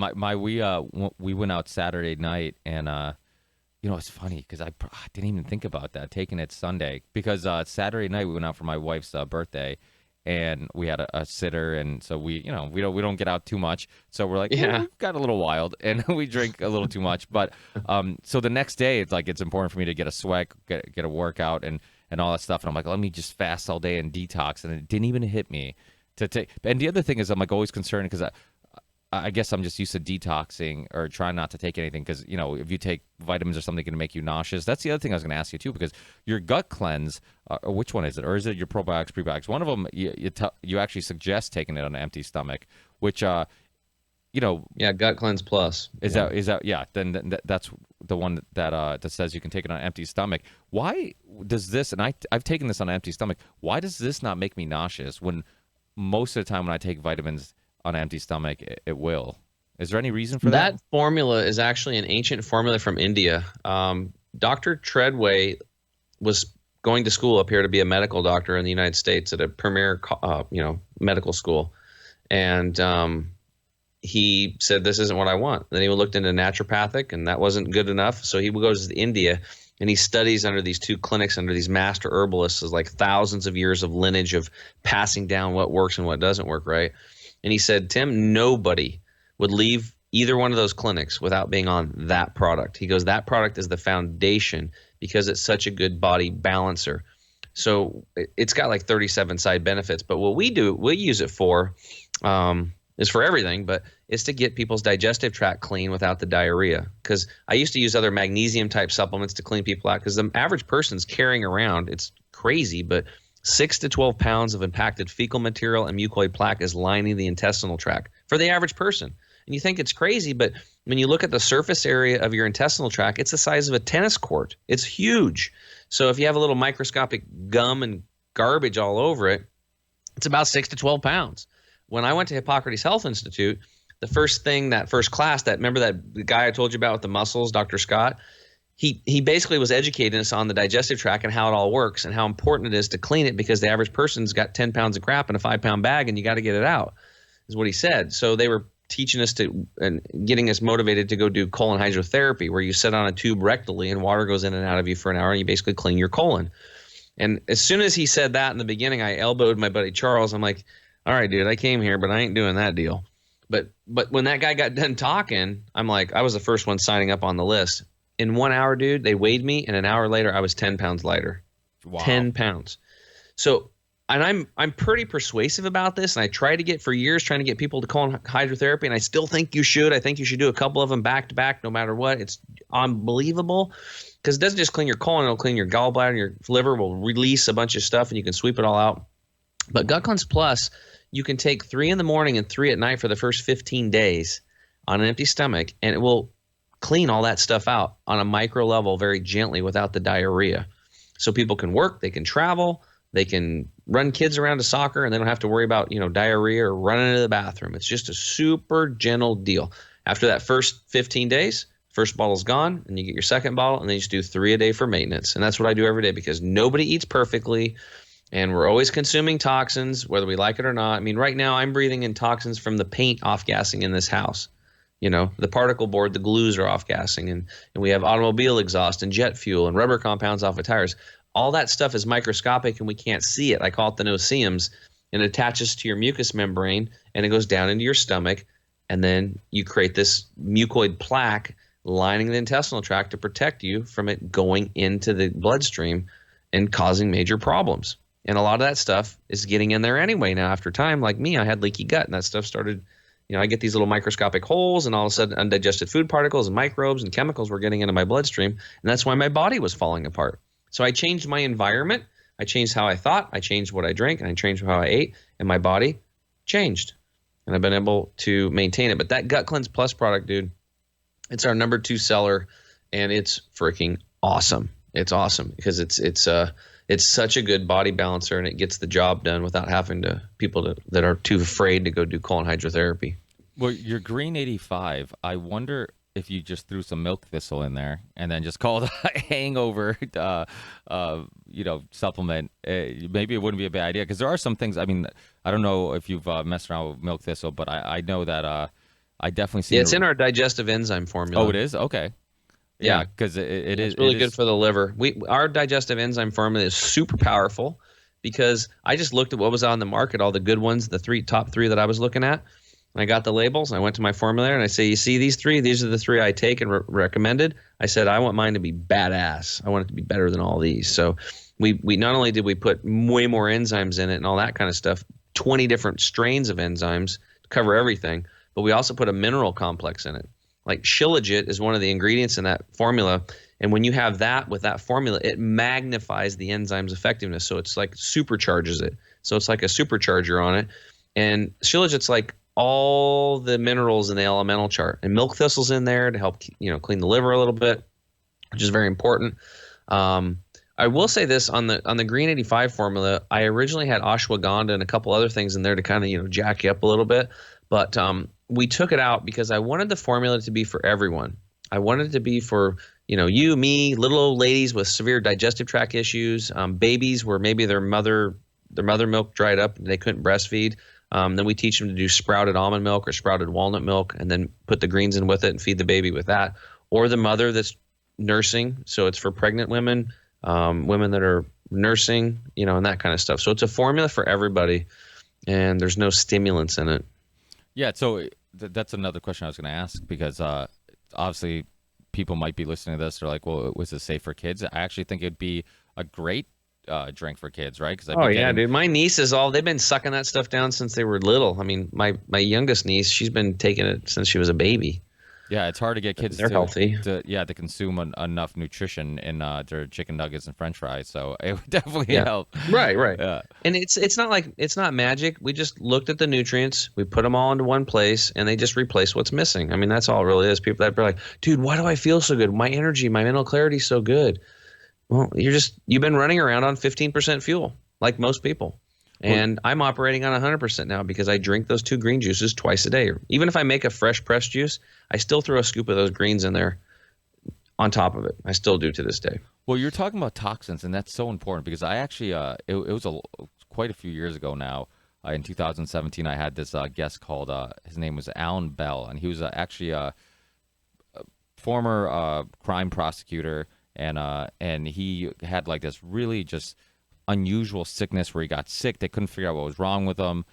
we went out Saturday night, and it's funny because I didn't even think about that, taking it Sunday, because Saturday night we went out for my wife's birthday, and we had a sitter, and so we don't get out too much, so we're like, we've got a little wild, and we drink a little too much. But so the next day it's important for me to get a sweat, get a workout, and all that stuff, and I'm like, let me just fast all day and detox, and it didn't even hit me. And the other thing is, I'm like always concerned because I guess I'm just used to detoxing or trying not to take anything, because if you take vitamins or something, it can make you nauseous. That's the other thing I was going to ask you too, because your gut cleanse, or which one is it, or is it your probiotics, prebiotics? One of them you actually suggest taking it on an empty stomach, which Gut Cleanse Plus. Is that then that's the one that says you can take it on an empty stomach. Why does this? And I've taken this on an empty stomach. Why does this not make me nauseous when most of the time when I take vitamins on an empty stomach, it will? Is there any reason for that? That formula is actually an ancient formula from India. Dr. Treadway was going to school up here to be a medical doctor in the United States at a premier, medical school. And he said, this isn't what I want. Then he looked into naturopathic, and that wasn't good enough. So he goes to India, and he studies under these two clinics, under these master herbalists, is like thousands of years of lineage of passing down what works and what doesn't work, right? And he said, Tim, nobody would leave either one of those clinics without being on that product. He goes, that product is the foundation because it's such a good body balancer. So it's got like 37 side benefits. But what we use it for is for everything, but it's to get people's digestive tract clean without the diarrhea. Because I used to use other magnesium type supplements to clean people out, because the average person's carrying around, it's crazy, but 6 to 12 pounds of impacted fecal material and mucoid plaque is lining the intestinal tract for the average person. And you think it's crazy, but when you look at the surface area of your intestinal tract, it's the size of a tennis court. It's huge. So if you have a little microscopic gum and garbage all over it, it's about 6 to 12 pounds. When I went to Hippocrates Health Institute, the first class, remember that the guy I told you about with the muscles, Dr. Scott, he basically was educating us on the digestive tract and how it all works and how important it is to clean it, because the average person's got 10 pounds of crap in a 5-pound bag and you got to get it out, is what he said. So they were teaching us and getting us motivated to go do colon hydrotherapy, where you sit on a tube rectally and water goes in and out of you for an hour and you basically clean your colon. And as soon as he said that in the beginning, I elbowed my buddy Charles. I'm like, all right, dude, I came here, but I ain't doing that deal. But when that guy got done talking, I'm like, I was the first one signing up on the list. In 1 hour, dude, they weighed me, and an hour later, I was 10 pounds lighter. Wow. 10 pounds. So, and I'm pretty persuasive about this, and I tried to get for years, trying to get people to colon hydrotherapy, and I still think you should. I think you should do a couple of them back to back, no matter what. It's unbelievable, because it doesn't just clean your colon; it'll clean your gallbladder, your liver will release a bunch of stuff, and you can sweep it all out. But Gut Cleanse Plus, you can take 3 in the morning and 3 at night for the first 15 days on an empty stomach, and it will clean all that stuff out on a micro level very gently without the diarrhea. So people can work, they can travel, they can run kids around to soccer, and they don't have to worry about, diarrhea or running to the bathroom. It's just a super gentle deal. After that first 15 days, first bottle's gone, and you get your second bottle, and then you just do 3 a day for maintenance. And that's what I do every day, because nobody eats perfectly, and we're always consuming toxins, whether we like it or not. I mean, right now I'm breathing in toxins from the paint off-gassing in this house. The particle board, the glues are off-gassing, and we have automobile exhaust and jet fuel and rubber compounds off of tires. All that stuff is microscopic, and we can't see it. I call it the no-see-ums. and it attaches to your mucous membrane, and it goes down into your stomach, and then you create this mucoid plaque lining the intestinal tract to protect you from it going into the bloodstream and causing major problems. And a lot of that stuff is getting in there anyway. Now, after time, like me, I had leaky gut, and that stuff started, I get these little microscopic holes, and all of a sudden undigested food particles and microbes and chemicals were getting into my bloodstream. And that's why my body was falling apart. So I changed my environment. I changed how I thought. I changed what I drank, and I changed how I ate, and my body changed. And I've been able to maintain it. But that Gut Cleanse Plus product, dude, it's our number 2 seller, and it's freaking awesome. It's awesome because it's such a good body balancer, and it gets the job done without having people that are too afraid to go do colon hydrotherapy. Well, your Green 85, I wonder if you just threw some milk thistle in there and then just called a hangover, supplement. Maybe it wouldn't be a bad idea, because there are some things. I mean, I don't know if you've messed around with milk thistle, but I know that I definitely see. Yeah, it's in our digestive enzyme formula. Oh, it is? Okay. Yeah, because it is really good for the liver. Our digestive enzyme formula is super powerful, because I just looked at what was on the market, all the good ones, the top three that I was looking at. And I got the labels. And I went to my formulator and I say, you see these three? These are the three I take and recommended. I said, I want mine to be badass. I want it to be better than all these. So we not only did we put way more enzymes in it and all that kind of stuff, 20 different strains of enzymes to cover everything, but we also put a mineral complex in it. Like Shilajit is one of the ingredients in that formula. And when you have that with that formula, it magnifies the enzyme's effectiveness. So it's like supercharges it. So it's like a supercharger on it. And Shilajit's like all the minerals in the elemental chart, and milk thistle's in there to help clean the liver a little bit, which is very important. I will say this on the Green 85 formula, I originally had ashwagandha and a couple other things in there to kind of jack you up a little bit, but we took it out because I wanted the formula to be for everyone. I wanted it to be for you, me, little old ladies with severe digestive tract issues, babies where maybe their mother milk dried up and they couldn't breastfeed. Then we teach them to do sprouted almond milk or sprouted walnut milk, and then put the greens in with it and feed the baby with that. Or the mother that's nursing, so it's for pregnant women, women that are nursing, and that kind of stuff. So it's a formula for everybody, and there's no stimulants in it. Yeah, so that's another question I was going to ask, because obviously people might be listening to this. They're like, well, was it safe for kids? I actually think it'd be a great drink for kids, right? Dude, my nieces they've been sucking that stuff down since they were little. I mean, my youngest niece, she's been taking it since she was a baby. Yeah, it's hard to get kids healthy to consume enough nutrition in their chicken nuggets and French fries. So it would definitely help. Right. Yeah. And it's not magic. We just looked at the nutrients, we put them all into one place, and they just replace what's missing. I mean, that's all it really is. People that are like, dude, why do I feel so good? My energy, my mental clarity is so good. Well, you've been running around on 15% fuel, like most people. And I'm operating on 100% now because I drink those 2 green juices twice a day. Even if I make a fresh pressed juice, I still throw a scoop of those greens in there on top of it. I still do to this day. Well, you're talking about toxins, and that's so important, because I actually, it was quite a few years ago now. In 2017, I had this guest called, his name was Alan Bell, and he was actually a former crime prosecutor. And he had like this really just unusual sickness where he got sick. They couldn't figure out what was wrong with him.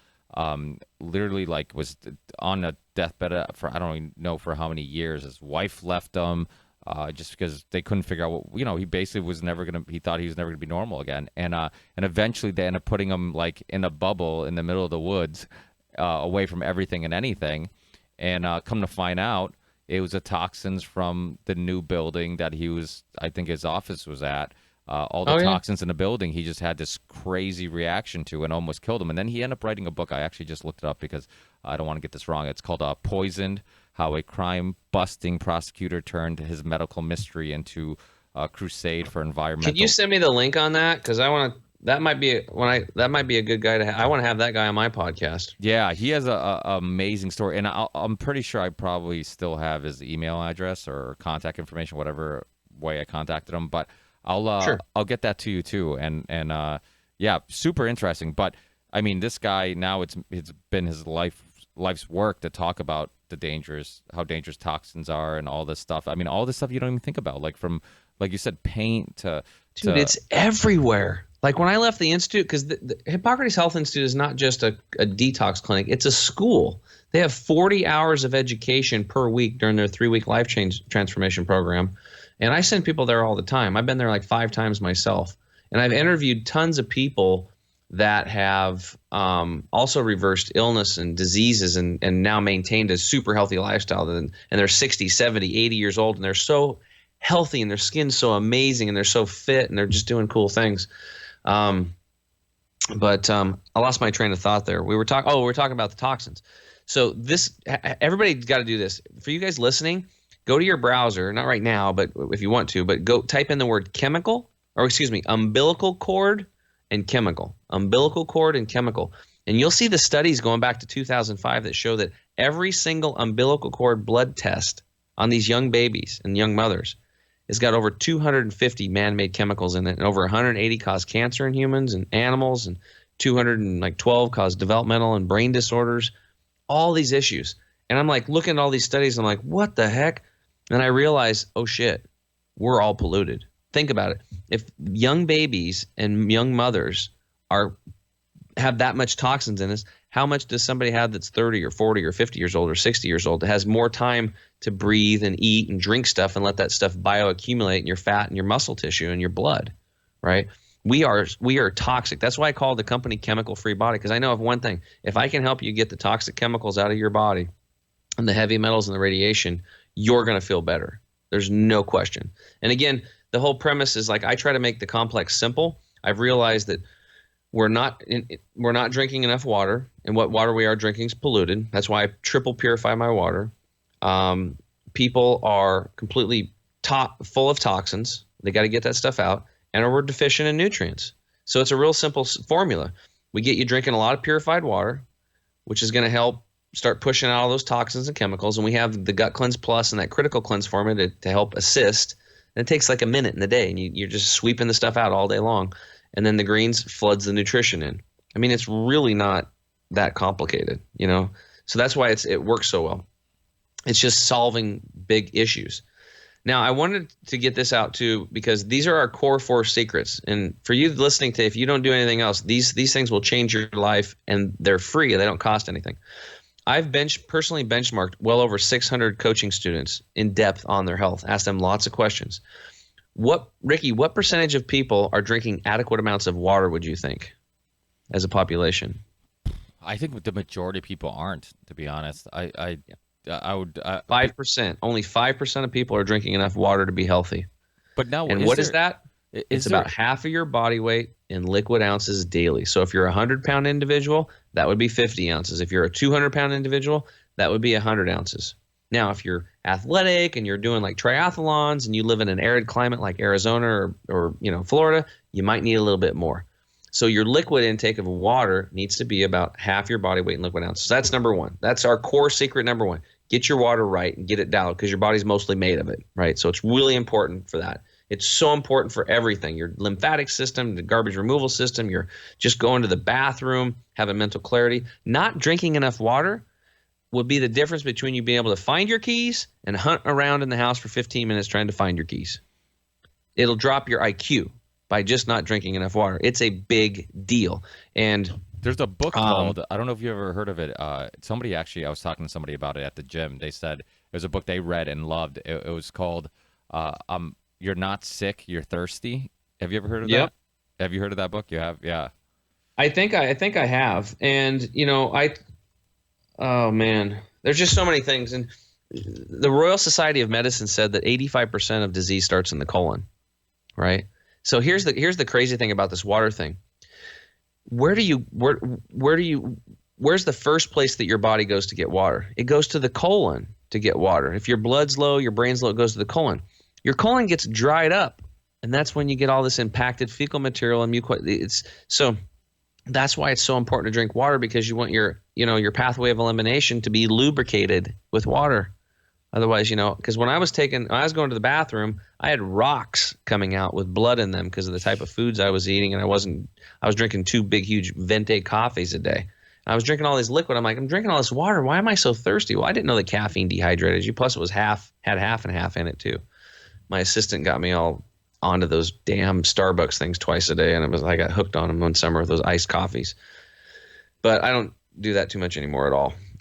Literally like was on a deathbed for, I don't even know for how many years. His wife left him just because they couldn't figure out what, he basically he thought he was never going to be normal again. And eventually they ended up putting him like in a bubble in the middle of the woods, away from everything and anything. And come to find out, it was the toxins from the new building that I think his office was at. All the toxins in the building, he just had this crazy reaction to and almost killed him. And then he ended up writing a book. I actually just looked it up because I don't want to get this wrong. It's called Poisoned, How a Crime-Busting Prosecutor Turned His Medical Mystery into a Crusade for Environmental... Can you send me the link on that? Because I want to... That might be a good guy to have. I want to have that guy on my podcast. Yeah, he has a amazing story, and I'm pretty sure I probably still have his email address or contact information, whatever way I contacted him. But I'll get that to you too. And yeah, super interesting. But I mean, this guy now it's been his life's work to talk about how dangerous toxins are and all this stuff. I mean, all this stuff you don't even think about, like you said, paint to Dude, it's everywhere. Like when I left the institute, because the Hippocrates Health Institute is not just a detox clinic, it's a school. They have 40 hours of education per week during their 3-week life change transformation program. And I send people there all the time. I've been there like 5 times myself. And I've interviewed tons of people that have also reversed illness and diseases and now maintained a super healthy lifestyle. And they're 60, 70, 80 years old, and they're so healthy and their skin's so amazing and they're so fit and they're just doing cool things. But I lost my train of thought there. We were talking about the toxins. So everybody's got to do this. For you guys listening, go to your browser, not right now, but if you want to, but go type in the word umbilical cord and chemical. Umbilical cord and chemical. And you'll see the studies going back to 2005 that show that every single umbilical cord blood test on these young babies and young mothers has got over 250 man-made chemicals in it, and over 180 cause cancer in humans and animals, and 212 cause developmental and brain disorders, all these issues. And I'm like looking at all these studies, I'm like, what the heck? And I realize, oh shit, we're all polluted. Think about it. If young babies and young mothers have that much toxins in us, how much does somebody have that's 30 or 40 or 50 years old or 60 years old that has more time to breathe and eat and drink stuff and let that stuff bioaccumulate in your fat and your muscle tissue and your blood, right? We are toxic. That's why I call the company Chemical Free Body, because I know of one thing. If I can help you get the toxic chemicals out of your body and the heavy metals and the radiation, you're going to feel better. There's no question. And again, the whole premise is like I try to make the complex simple. I've realized that we're not drinking enough water, and what water we are drinking is polluted. That's why I triple purify my water. People are completely full of toxins. They got to get that stuff out, and we're deficient in nutrients. So it's a real simple formula. We get you drinking a lot of purified water, which is going to help start pushing out all those toxins and chemicals. And we have the Gut Cleanse Plus and that Critical Cleanse formula to help assist. And it takes like a minute in the day, and you're just sweeping the stuff out all day long. And then the greens floods the nutrition in. I mean, it's really not that complicated, you know? So that's why it works so well. It's just solving big issues. Now, I wanted to get this out too, because these are our core 4 secrets. And for you listening to, if you don't do anything else, these things will change your life, and they're free. They don't cost anything. I've personally benchmarked well over 600 coaching students in depth on their health, asked them lots of questions. Ricky, what percentage of people are drinking adequate amounts of water, would you think, as a population? I think the majority of people aren't, to be honest. I would 5%. Only 5% of people are drinking enough water to be healthy. But now, and what is that? It's about half of your body weight in liquid ounces daily. So if you're a 100-pound individual, that would be 50 ounces. If you're a 200-pound individual, that would be 100 ounces. Now, if you're athletic and you're doing like triathlons and you live in an arid climate like Arizona or Florida, you might need a little bit more. So your liquid intake of water needs to be about half your body weight in liquid ounces. So that's number one. That's our core secret number one. Get your water right and get it dialed, because your body's mostly made of it, right? So it's really important for that. It's so important for everything. Your lymphatic system, the garbage removal system, you're just going to the bathroom, having mental clarity. Not drinking enough water would be the difference between you being able to find your keys and hunt around in the house for 15 minutes trying to find your keys. It'll drop your IQ by just not drinking enough water. It's a big deal. And there's a book called, I don't know if you ever heard of it. Somebody actually, I was talking to somebody about it at the gym. They said it was a book they read and loved. It was called You're Not Sick, You're Thirsty. Have you ever heard of that? Have you heard of that book? You have? Yeah. I think I have. And, oh man, there's just so many things. And the Royal Society of Medicine said that 85% of disease starts in the colon, right? So here's the crazy thing about this water thing. Where's the first place that your body goes to get water? It goes to the colon to get water. If your blood's low, your brain's low, it goes to the colon. Your colon gets dried up, and that's when you get all this impacted fecal material and so that's why it's so important to drink water, because you want your pathway of elimination to be lubricated with water. Otherwise, because when I was going to the bathroom, I had rocks coming out with blood in them because of the type of foods I was eating, and I was drinking 2 big, huge Venti coffees a day. I was drinking all this liquid. I'm like, I'm drinking all this water. Why am I so thirsty? Well, I didn't know that caffeine dehydrated you. Plus, it was had half and half in it too. My assistant got me all onto those damn Starbucks things twice a day, and I got hooked on them one summer with those iced coffees. But I don't do that too much anymore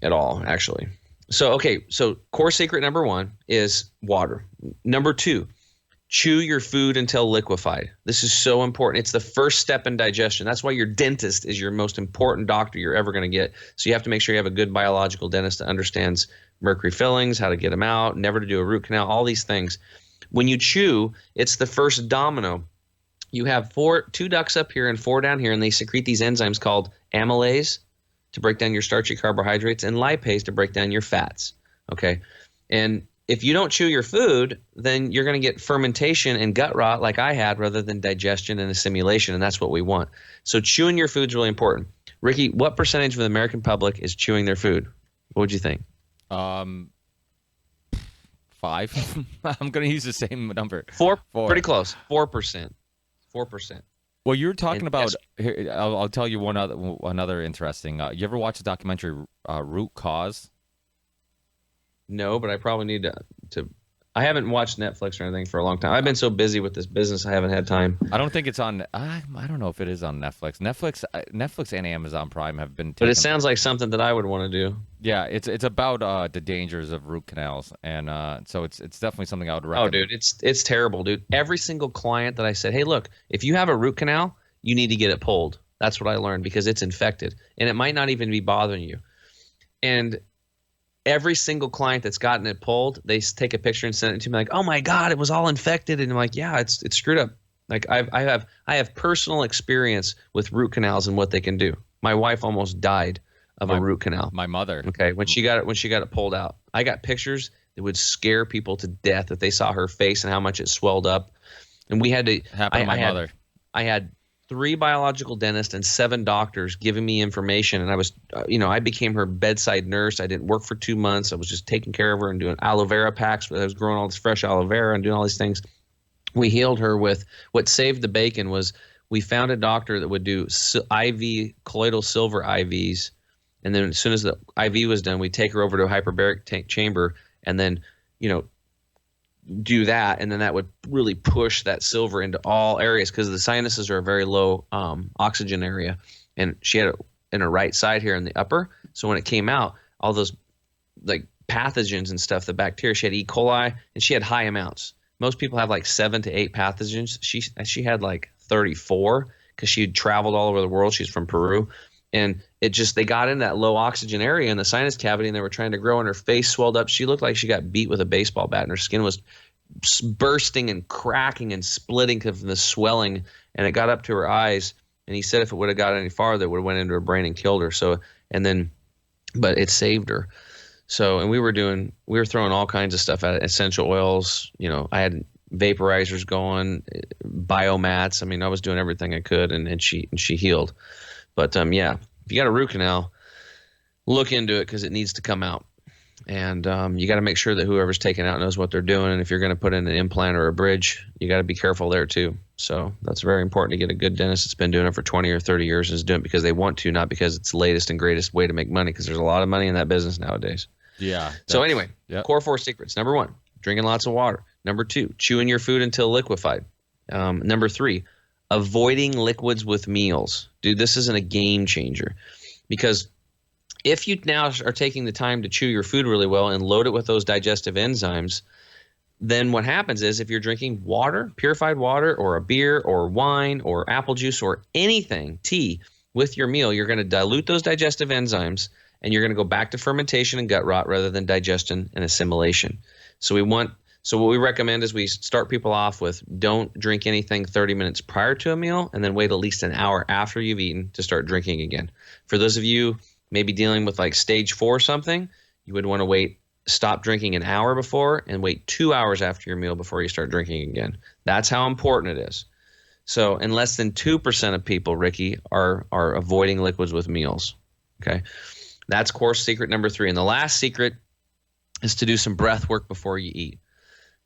at all, actually. So, okay, so core secret number 1 is water. Number 2, chew your food until liquefied. This is so important. It's the first step in digestion. That's why your dentist is your most important doctor you're ever going to get. So you have to make sure you have a good biological dentist that understands mercury fillings, how to get them out, never to do a root canal, all these things. When you chew, it's the first domino. You have 2 ducts up here and 4 down here, and they secrete these enzymes called amylase to break down your starchy carbohydrates and lipase to break down your fats. Okay. And if you don't chew your food, then you're going to get fermentation and gut rot like I had rather than digestion and assimilation, and that's what we want. So chewing your food is really important. Ricky, what percentage of the American public is chewing their food? What would you think? 5. I'm going to use the same number. 4. Pretty close. 4%. 4%. Well, you're talking about. Here, I'll tell you another interesting. You ever watch the documentary Root Cause? No, but I probably need to. I haven't watched Netflix or anything for a long time. I've been so busy with this business, I haven't had time. I don't think it's on. I don't know if it is on Netflix. Netflix and Amazon Prime have been. But it sounds like something that I would want to do. Yeah, it's about the dangers of root canals, and so it's definitely something I would recommend. Oh, dude, it's terrible, dude. Every single client that I said, hey, look, if you have a root canal, you need to get it pulled. That's what I learned because it's infected, and it might not even be bothering you. And every single client that's gotten it pulled, they take a picture and send it to me like, oh my God, it was all infected. And I'm like, yeah, it's screwed up. Like I have personal experience with root canals and what they can do. My wife almost died of a root canal. My mother. Okay. When she got it pulled out, I got pictures that would scare people to death if they saw her face and how much it swelled up. And we had to happen to my mother. I had 3 biological dentists and 7 doctors giving me information. And I was, I became her bedside nurse. I didn't work for 2 months. I was just taking care of her and doing aloe vera packs. I was growing all this fresh aloe vera and doing all these things. We healed her with what saved the bacon was we found a doctor that would do IV, colloidal silver IVs. And then as soon as the IV was done, we'd take her over to a hyperbaric chamber and then, do that, and then that would really push that silver into all areas because the sinuses are a very low oxygen area, and she had it in her right side here in the upper. So when it came out, all those like pathogens and stuff, the bacteria, she had E. coli, and she had high amounts. Most people have like 7 to 8 pathogens. She had like 34 because she had traveled all over the world. She's from Peru, and they got in that low oxygen area in the sinus cavity, and they were trying to grow, and her face swelled up. She looked like she got beat with a baseball bat, and her skin was bursting and cracking and splitting from the swelling, and it got up to her eyes. And he said if it would have got any farther, it would have went into her brain and killed her. But it saved her. So, and we were throwing all kinds of stuff at it, essential oils. I had vaporizers going, biomats. I mean, I was doing everything I could, and she healed. But yeah, if you got a root canal, look into it because it needs to come out. And you got to make sure that whoever's taking it out knows what they're doing. And if you're going to put in an implant or a bridge, you got to be careful there too. So that's very important to get a good dentist that's been doing it for 20 or 30 years and is doing it because they want to, not because it's the latest and greatest way to make money, because there's a lot of money in that business nowadays. Yeah. So anyway, core 4 secrets. Number 1, drinking lots of water. Number 2, chewing your food until liquefied. Number 3, avoiding liquids with meals. Dude, this isn't a game changer because if you now are taking the time to chew your food really well and load it with those digestive enzymes, then what happens is if you're drinking water, purified water, or a beer or wine or apple juice or anything, tea, with your meal, you're going to dilute those digestive enzymes and you're going to go back to fermentation and gut rot rather than digestion and assimilation. So what we recommend is we start people off with don't drink anything 30 minutes prior to a meal and then wait at least an hour after you've eaten to start drinking again. For those of you maybe dealing with like stage 4 or something, you would want to stop drinking an hour before and wait 2 hours after your meal before you start drinking again. That's how important it is. So, and less than 2% of people, Ricky, are avoiding liquids with meals. Okay. That's course secret number 3. And the last secret is to do some breath work before you eat.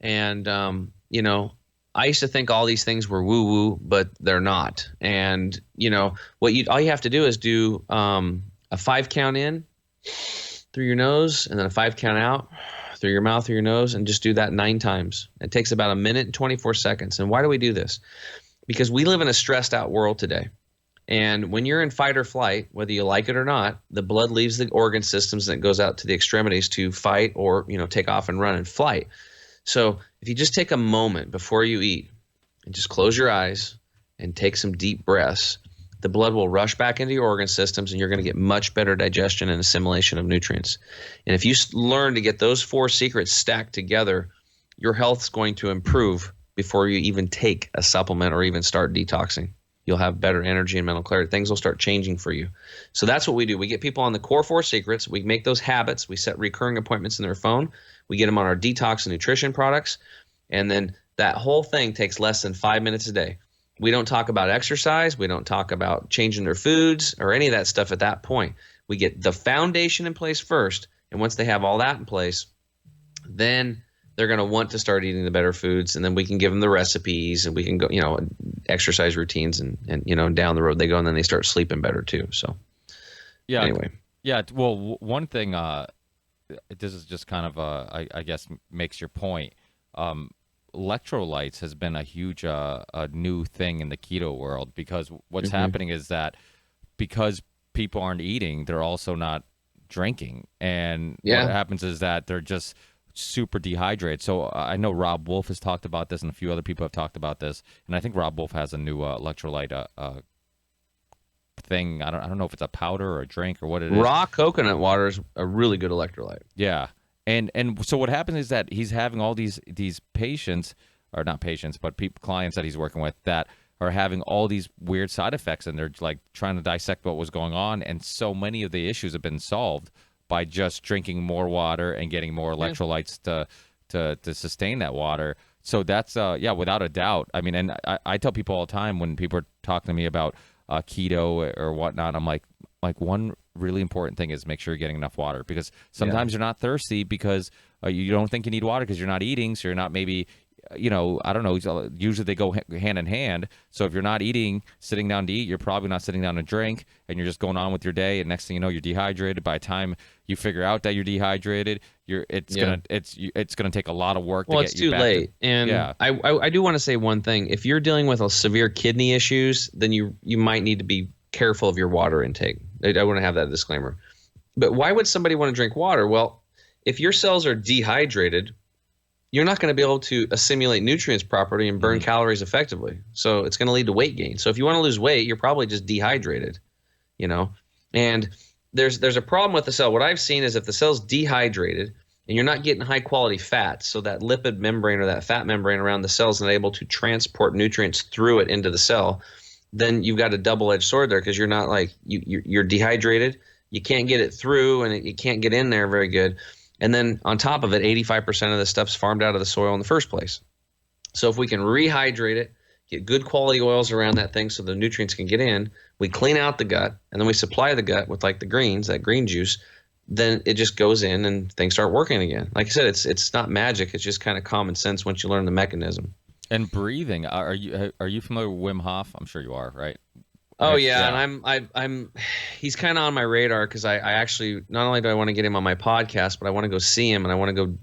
And, I used to think all these things were woo-woo, but they're not. And, all you have to do is do a 5 count in through your nose and then a 5 count out through your mouth or your nose, and just do that 9 times. It takes about 1 minute and 24 seconds. And why do we do this? Because we live in a stressed out world today. And when you're in fight or flight, whether you like it or not, the blood leaves the organ systems and it goes out to the extremities to fight or, take off and run and flight. So if you just take a moment before you eat and just close your eyes and take some deep breaths, the blood will rush back into your organ systems and you're going to get much better digestion and assimilation of nutrients. And if you learn to get those 4 secrets stacked together, your health's going to improve before you even take a supplement or even start detoxing. You'll have better energy and mental clarity. Things will start changing for you. So that's what we do. We get people on the core 4 secrets. We make those habits. We set recurring appointments in their phone. We get them on our detox and nutrition products. And then that whole thing takes less than 5 minutes a day. We don't talk about exercise. We don't talk about changing their foods or any of that stuff at that point. We get the foundation in place first. And once they have all that in place, then they're going to want to start eating the better foods, and then we can give them the recipes, and we can go, exercise routines, and down the road they go, and then they start sleeping better too. So, yeah. Anyway, yeah. Well, one thing, this is just kind of, I guess, makes your point. Electrolytes has been a huge, a new thing in the keto world, because what's happening is that because people aren't eating, they're also not drinking, and what happens is that they're just super dehydrated. So I know Rob Wolf has talked about this, and a few other people have talked about this, and I think Rob Wolf has a new electrolyte thing. I don't know if it's a powder or a drink or what it is. Raw coconut water is a really good electrolyte. Yeah, and so what happens is that he's having all these patients, or not patients, but clients that he's working with that are having all these weird side effects, and they're like trying to dissect what was going on, and so many of the issues have been solved by just drinking more water and getting more electrolytes to sustain that water. So that's without a doubt. I mean, and I tell people all the time when people are talking to me about keto or whatnot, I'm like one really important thing is make sure you're getting enough water, because sometimes you're not thirsty because you don't think you need water because you're not eating, so you're not maybe. I don't know, usually they go hand in hand. So if you're not eating, sitting down to eat, you're probably not sitting down to drink, and you're just going on with your day, and next thing you know, you're dehydrated. By the time you figure out that you're dehydrated, it's gonna take a lot of work to get you back. Well, it's too late. And I do want to say one thing. If you're dealing with a severe kidney issues, then you might need to be careful of your water intake. I want to have that disclaimer. But why would somebody want to drink water? Well, if your cells are dehydrated, you're not going to be able to assimilate nutrients properly and burn calories effectively. So it's going to lead to weight gain. So if you want to lose weight, you're probably just dehydrated, And there's a problem with the cell. What I've seen is if the cell's dehydrated and you're not getting high quality fats, so that lipid membrane or that fat membrane around the cell is not able to transport nutrients through it into the cell, then you've got a double-edged sword there, because you're not you're dehydrated. You can't get it through, and it can't get in there very good. And then on top of it, 85% of the stuff's farmed out of the soil in the first place. So if we can rehydrate it, get good quality oils around that thing so the nutrients can get in, we clean out the gut, and then we supply the gut with like the greens, that green juice, then it just goes in and things start working again. Like I said, it's not magic. It's just kind of common sense once you learn the mechanism. And breathing, are you familiar with Wim Hof? I'm sure you are, right? Oh yeah, and he's kind of on my radar, because I actually, not only do I want to get him on my podcast, but I want to go see him, and I want to go,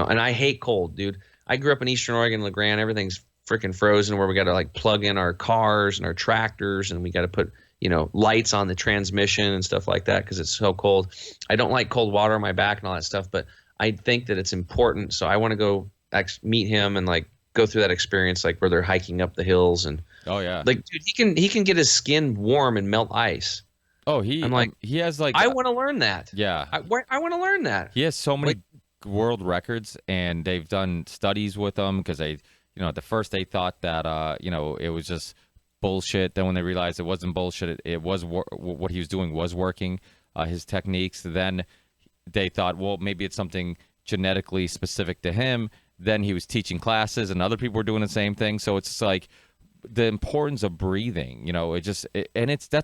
and I hate cold, dude. I grew up in Eastern Oregon, La Grande. Everything's freaking frozen, where we got to like plug in our cars and our tractors, and we got to put lights on the transmission and stuff like that because it's so cold. I don't like cold water on my back and all that stuff, but I think that it's important. So I want to go meet him and like go through that experience, like where they're hiking up the hills and. Oh yeah, like dude, he can get his skin warm and melt ice. Oh, I'm like he has like I want to learn that. Yeah, I want to learn that. He has so many world records, and they've done studies with him because they, at the first they thought that it was just bullshit. Then when they realized it wasn't bullshit, it was what he was doing was working. His techniques. Then they thought, well, maybe it's something genetically specific to him. Then he was teaching classes, and other people were doing the same thing. So it's like. The importance of breathing, that's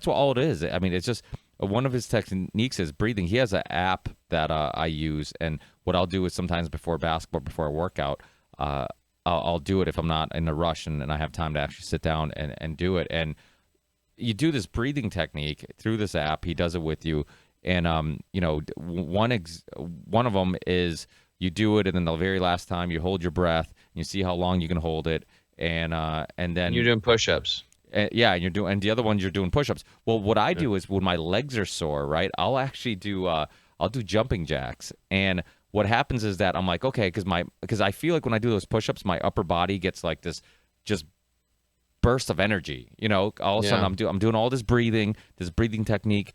what all it is. I mean, it's just one of his techniques is breathing. He has an app that I use, and what I'll do is sometimes before basketball, before a workout, I'll do it if I'm not in a rush and I have time to actually sit down and do it. And you do this breathing technique through this app. He does it with you, and one of them is you do it, and then the very last time you hold your breath, and you see how long you can hold it, and then You're doing push-ups. yeah, and you're doing, and the other ones you're doing push-ups. Well, what I do is when my legs are sore, right? I'll actually do I'll do jumping jacks, and what happens is that I'm like, okay, because I feel like when I do those push-ups, my upper body gets like this just burst of energy. All of a sudden I'm doing all this breathing technique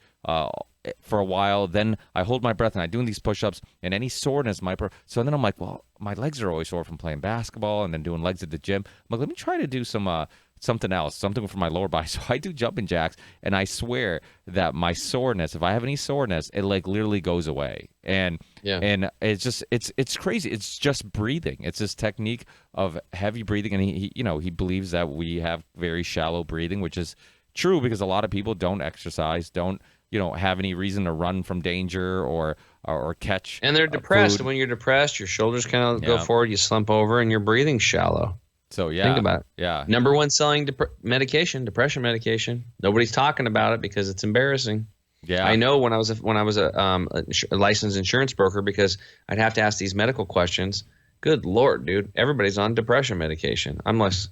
for a while. Then I hold my breath and I'm doing these push-ups, and any soreness so then I'm like, well, my legs are always sore from playing basketball and then doing legs at the gym. I'm like, let me try to do some something else, something for my lower body. So I do jumping jacks, and I swear that my soreness, if I have any soreness, it like literally goes away. And it's just it's crazy. It's just breathing. It's this technique of heavy breathing, and he believes that we have very shallow breathing, which is true because a lot of people don't exercise, don't have any reason to run from danger or catch. And they're depressed. food. And when you're depressed, your shoulders kind of go forward, you slump over, and your breathing's shallow. So yeah, think about it. Yeah, number one selling depression medication. Nobody's talking about it because it's embarrassing. Yeah, I know when I was a licensed insurance broker, because I'd have to ask these medical questions. Good Lord, dude, everybody's on depression medication. I was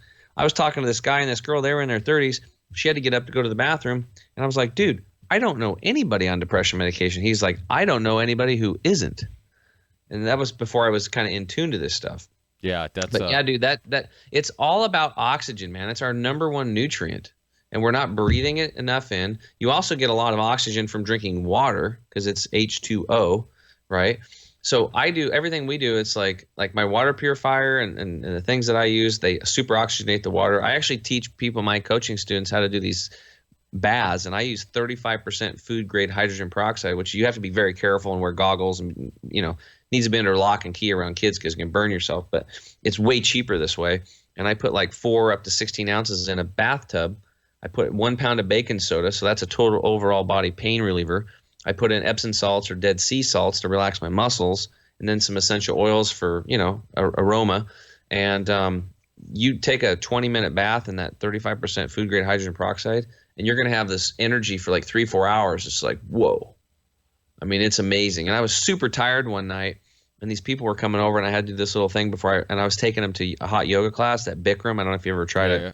talking to this guy and this girl. They were in their 30s. She had to get up to go to the bathroom, and I was like, dude, I don't know anybody on depression medication. He's like, I don't know anybody who isn't. And that was before I was kind of in tune to this stuff. Yeah, yeah, dude, that it's all about oxygen, man. It's our number one nutrient, and we're not breathing it enough in. You also get a lot of oxygen from drinking water because it's H2O, right? So I do everything we do. It's like my water purifier and the things that I use, they super oxygenate the water. I actually teach people, my coaching students, how to do these baths, and I use 35% food grade hydrogen peroxide, which you have to be very careful and wear goggles, and needs to be under lock and key around kids because you can burn yourself, but it's way cheaper this way. And I put like 4 up to 16 ounces in a bathtub. I put 1 pound of baking soda, so that's a total overall body pain reliever. I put in Epsom salts or Dead Sea salts to relax my muscles, and then some essential oils for aroma. And you take a 20-minute bath in that 35% food grade hydrogen peroxide, and you're going to have this energy for like 3-4 hours. It's like, whoa. I mean, it's amazing. And I was super tired one night, and these people were coming over, and I had to do this little thing and I was taking them to a hot yoga class, that Bikram. I don't know if you ever tried it. Yeah.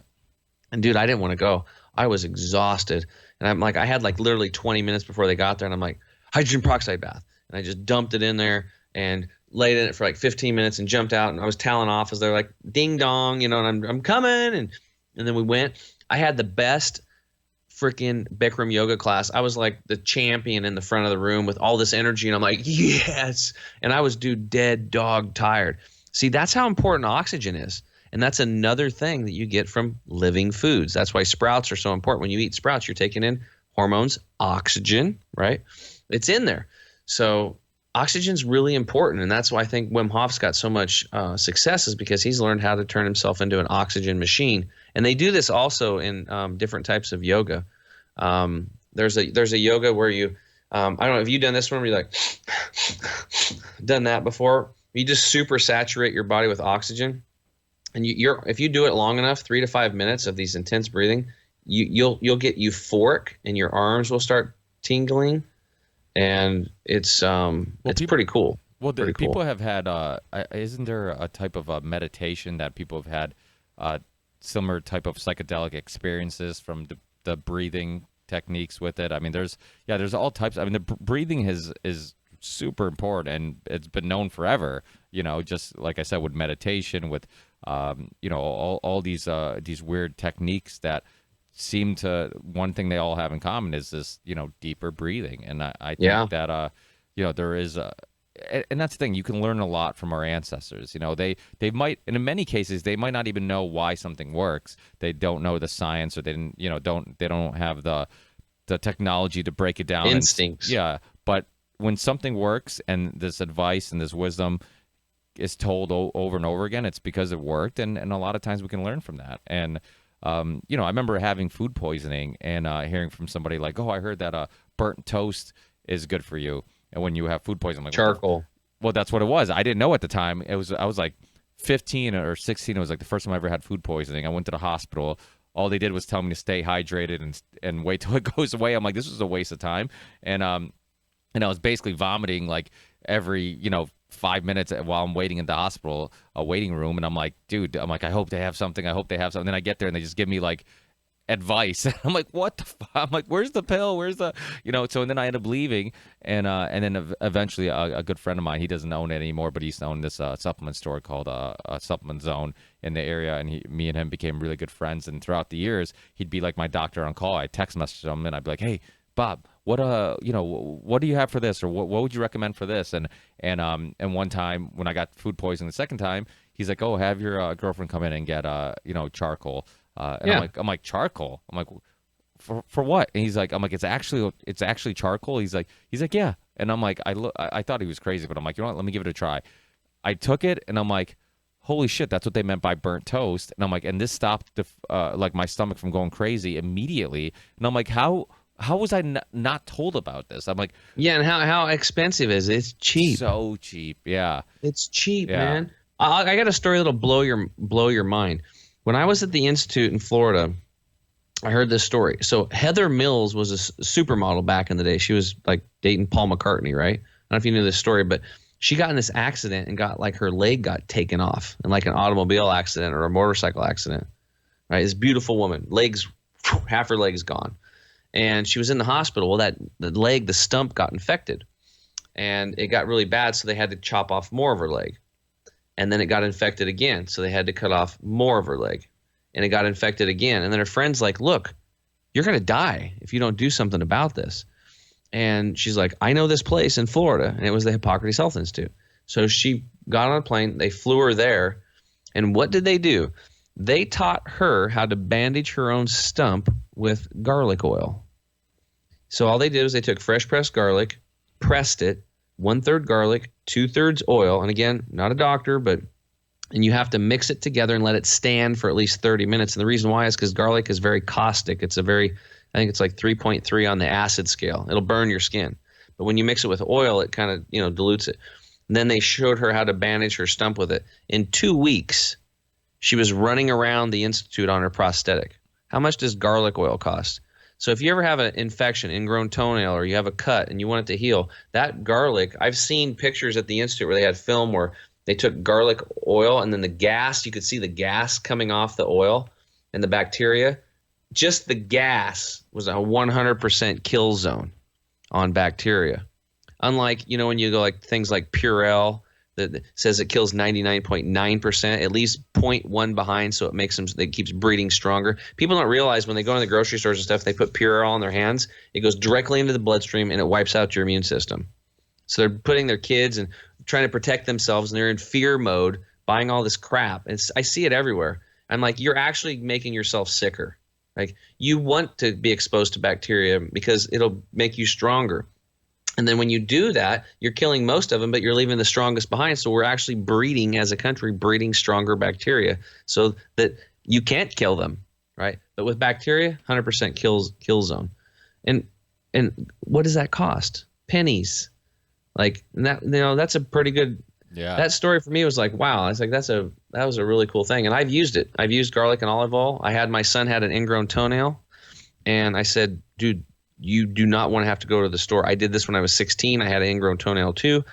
And dude, I didn't want to go. I was exhausted. And I'm like, I had like literally 20 minutes before they got there, and I'm like, hydrogen peroxide bath. And I just dumped it in there and laid in it for like 15 minutes and jumped out. And I was toweling off as they're like, ding dong, and I'm coming. And then we went. I had the best freaking Bikram yoga class. I was like the champion in the front of the room with all this energy, and I'm like, yes. And I was dead dog tired. See, that's how important oxygen is. And that's another thing that you get from living foods. That's why sprouts are so important. When you eat sprouts, you're taking in hormones, oxygen, right? It's in there. So oxygen's really important. And that's why I think Wim Hof's got so much success, is because he's learned how to turn himself into an oxygen machine. And they do this also in different types of yoga. There's a yoga where you, I don't know, have you done this one where you're like, done that before? You just super saturate your body with oxygen. And if you do it long enough, 3 to 5 minutes of these intense breathing, you'll get euphoric, and your arms will start tingling, and it's pretty cool. Well, pretty people cool. have had. Isn't there a type of meditation that people have had similar type of psychedelic experiences from the breathing techniques with it? I mean, there's all types. I mean, the breathing is super important, and it's been known forever. Just like I said, with meditation, with all these weird techniques that seem to, one thing they all have in common is this, deeper breathing. And I think that, there is and that's the thing, you can learn a lot from our ancestors. They might, and in many cases, they might not even know why something works. They don't know the science, or they don't have the technology to break it down. Instincts. But when something works, and this advice and this wisdom is told over and over again, it's because it worked, and a lot of times we can learn from that. And I remember having food poisoning and hearing from somebody like, "Oh, I heard that burnt toast is good for you." And when you have food poisoning, I'm like, charcoal. Well, that's what it was. I didn't know at the time. I was like 15 or 16. It was like the first time I ever had food poisoning. I went to the hospital. All they did was tell me to stay hydrated and wait till it goes away. I'm like, this was a waste of time. And I was basically vomiting like every 5 minutes while I'm waiting in the hospital, a waiting room, and I'm like, dude, I'm like, I hope they have something. I hope they have something. Then I get there and they just give me like advice. I'm like, what the fuck? I'm like, where's the pill? Where's the, so, and then I end up leaving. And then eventually a good friend of mine, he doesn't own it anymore, but he's owned this supplement store called Supplement Zone in the area. And me and him became really good friends. And throughout the years, he'd be like my doctor on call. I'd text message him and I'd be like, hey, Bob, what what do you have for this, or what would you recommend for this? And one time when I got food poisoning the second time, he's like, oh, have your girlfriend come in and get charcoal. And I'm like charcoal. I'm like, for what? And he's like, I'm like, it's actually charcoal. He's like, yeah. And I'm like, I thought he was crazy, but I'm like, you know what? Let me give it a try. I took it and I'm like, holy shit, that's what they meant by burnt toast. And I'm like, and this stopped like my stomach from going crazy immediately. And I'm like, how was I not told about this? I'm like, yeah, and how expensive is it? It's cheap. So cheap, yeah. It's cheap, man. I got a story that'll blow your mind. When I was at the Institute in Florida, I heard this story. So Heather Mills was a supermodel back in the day. She was like dating Paul McCartney, right? I don't know if you knew this story, but she got in this accident and got like her leg got taken off in like an automobile accident or a motorcycle accident, right? This beautiful woman, half her leg's gone. And she was in the hospital. Well, the stump got infected and it got really bad. So they had to chop off more of her leg. And then it got infected again. So they had to cut off more of her leg and it got infected again. And then her friend's like, look, you're going to die if you don't do something about this. And she's like, I know this place in Florida. And it was the Hippocrates Health Institute. So she got on a plane. They flew her there. And what did they do? They taught her how to bandage her own stump with garlic oil. So all they did was they took fresh pressed garlic, pressed it, 1/3 garlic, 2/3 oil. And again, not a doctor, and you have to mix it together and let it stand for at least 30 minutes. And the reason why is because garlic is very caustic. I think it's like 3.3 on the acid scale. It'll burn your skin. But when you mix it with oil, it kind of, dilutes it. And then they showed her how to bandage her stump with it. In 2 weeks, she was running around the Institute on her prosthetic. How much does garlic oil cost? So if you ever have an infection, ingrown toenail, or you have a cut and you want it to heal, that garlic, I've seen pictures at the Institute where they had film where they took garlic oil and then the gas, you could see the gas coming off the oil and the bacteria. Just the gas was a 100% kill zone on bacteria. Unlike, when you go like things like Purell, that says it kills 99.9%, at least 0.1 behind, so it keeps breeding stronger. People don't realize when they go in the grocery stores and stuff, they put Purell on their hands. It goes directly into the bloodstream and it wipes out your immune system. So they're putting their kids and trying to protect themselves, and they're in fear mode, buying all this crap. I see it everywhere. I'm like, you're actually making yourself sicker. Like, you want to be exposed to bacteria because it'll make you stronger. And then when you do that, you're killing most of them, but you're leaving the strongest behind. So we're actually breeding, as a country, breeding stronger bacteria so that you can't kill them, right? But with bacteria, 100% kill zone. And what does that cost? Pennies. Like, that's a pretty good. Yeah. That story for me was like, wow. I was like, that was a really cool thing. And I've used it. I've used garlic and olive oil. My son had an ingrown toenail, and I said, dude, you do not want to have to go to the store. I did this when I was 16. I had an ingrown toenail too,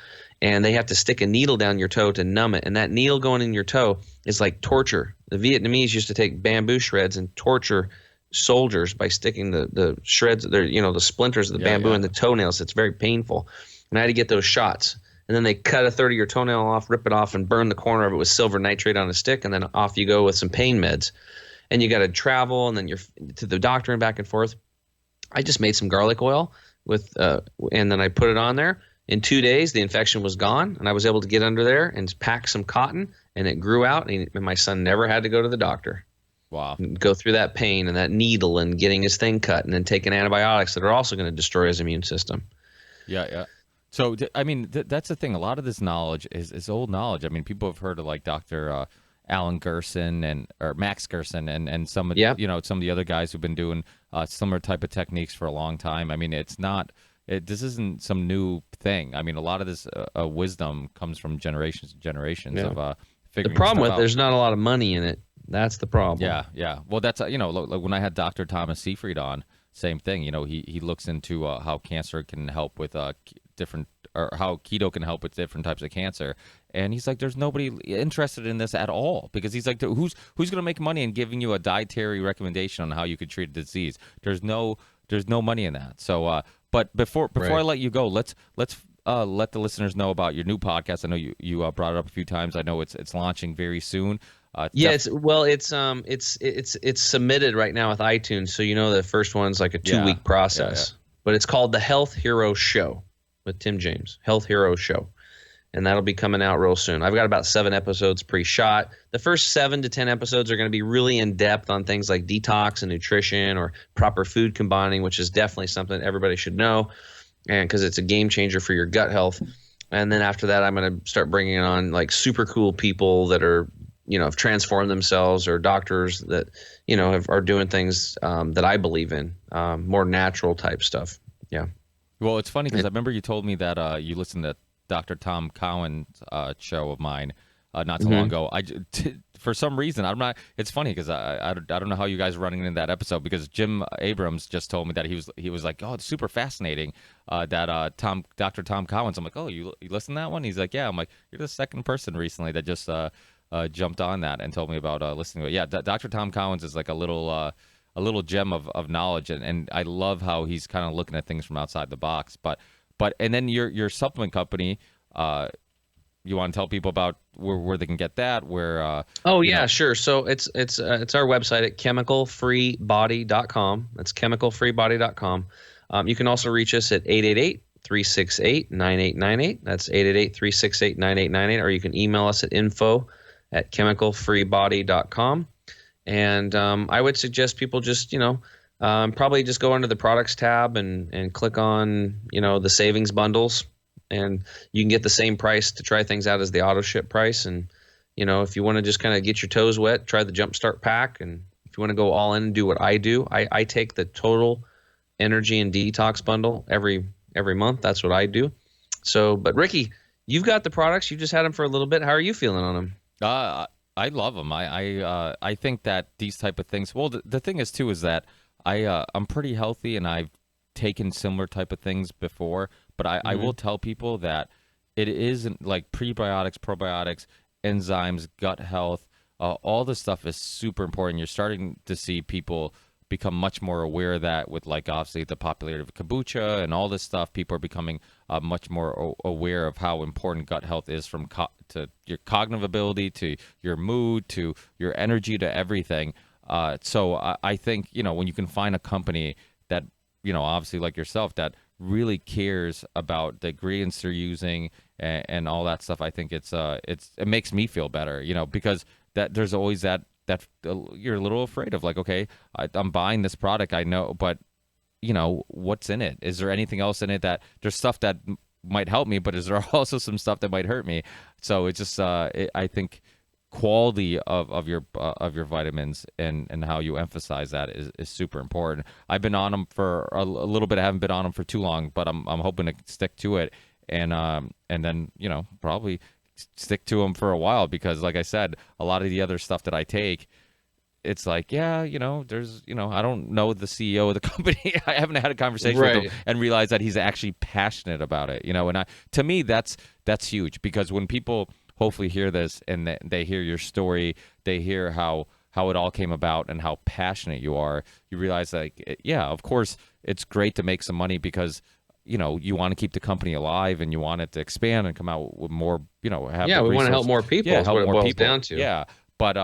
and they have to stick a needle down your toe to numb it. And that needle going in your toe is like torture. The Vietnamese used to take bamboo shreds and torture soldiers by sticking the shreds, the splinters of the bamboo in the toenails. It's very painful. And I had to get those shots. And then they cut a third of your toenail off, rip it off, and burn the corner of it with silver nitrate on a stick, and then off you go with some pain meds. And you got to travel, and then you're to the doctor and back and forth. I just made some garlic oil and then I put it on there. In 2 days, the infection was gone, and I was able to get under there and pack some cotton, and it grew out, and my son never had to go to the doctor. Wow. Go through that pain and that needle and getting his thing cut and then taking antibiotics that are also going to destroy his immune system. Yeah. So, I mean, that's the thing. A lot of this knowledge is old knowledge. I mean, people have heard of like Dr. Alan Gerson or Max Gerson and some of some of the other guys who've been doing similar type of techniques for a long time. I mean, this isn't some new thing. I mean, a lot of this wisdom comes from generations and generations of figuring. The problem stuff out. There's not a lot of money in it. That's the problem. Yeah. Well, that's like when I had Dr. Thomas Seyfried on, same thing. He looks into how cancer can help with different or how keto can help with different types of cancer. And he's like, there's nobody interested in this at all, because he's like, who's going to make money in giving you a dietary recommendation on how you could treat a disease? There's no money in that. So, but before I let you go, let's let the listeners know about your new podcast. I know you brought it up a few times. I know it's launching very soon. It's submitted right now with iTunes, so the first one's like a 2-week process. Yeah. But it's called The Health Hero Show with Tim James. Health Hero Show. And that'll be coming out real soon. I've got about 7 episodes pre-shot. The first 7 to 10 episodes are going to be really in depth on things like detox and nutrition or proper food combining, which is definitely something everybody should know, and because it's a game changer for your gut health. And then after that, I'm going to start bringing on like super cool people that are have transformed themselves, or doctors that, are doing things that I believe in, more natural type stuff. Yeah. Well, it's funny because I remember you told me that you listened to Dr. Tom Cowan's show of mine not too long ago. For some reason, it's funny because I don't know how you guys are running into that episode, because Jim Abrams just told me that he was like, oh, it's super fascinating that Dr. Tom Cowan's. I'm like, oh, you listened to that one? He's like, yeah. I'm like, you're the second person recently that just jumped on that and told me about listening to it. Yeah, Dr. Tom Collins is like a little gem of knowledge, and I love how he's kind of looking at things from outside the box. But and then your supplement company, you want to tell people about where they can get that? Sure. So it's our website at chemicalfreebody.com. That's chemicalfreebody.com. You can also reach us at 888-368-9898. That's 888-368-9898, or you can email us at info@chemicalfreebody.com. And I would suggest people just, probably just go under the products tab and click on, the savings bundles, and you can get the same price to try things out as the auto ship price. And, if you want to just kind of get your toes wet, try the Jumpstart Pack. And if you want to go all in and do what I do, I take the total energy and detox bundle every month. That's what I do. So, but Ricky, you've got the products. You just had them for a little bit. How are you feeling on them? I love them. I think that these type of things. Well, the thing is too is that I'm pretty healthy, and I've taken similar type of things before. But I will tell people that it isn't like prebiotics, probiotics, enzymes, gut health. All this stuff is super important. You're starting to see people become much more aware of that with, like, obviously the popularity of kombucha and all this stuff. People are becoming much more aware of how important gut health is, from to your cognitive ability, to your mood, to your energy, to everything. So I think, when you can find a company that, obviously like yourself, that really cares about the ingredients they're using and all that stuff, I think it makes me feel better, because that there's always that you're a little afraid of, like, okay, I'm buying this product, I know, but what's in it? Is there anything else in it that there's stuff that might help me, but is there also some stuff that might hurt me? So it's just I think quality of your vitamins and how you emphasize that is super important. I've been on them for a little bit. I haven't been on them for too long, but I'm hoping to stick to it, and then probably stick to them for a while, because like I said, a lot of the other stuff that I take, it's like, there's, I don't know the CEO of the company. I haven't had a conversation with him and realized that he's actually passionate about it, and to me, that's huge, because when people hopefully hear this and they hear your story, they hear how it all came about and how passionate you are, you realize, like, yeah, of course it's great to make some money, because you want to keep the company alive and you want it to expand and come out with more, have we want to help more people. Yeah, help more people down to. Yeah, but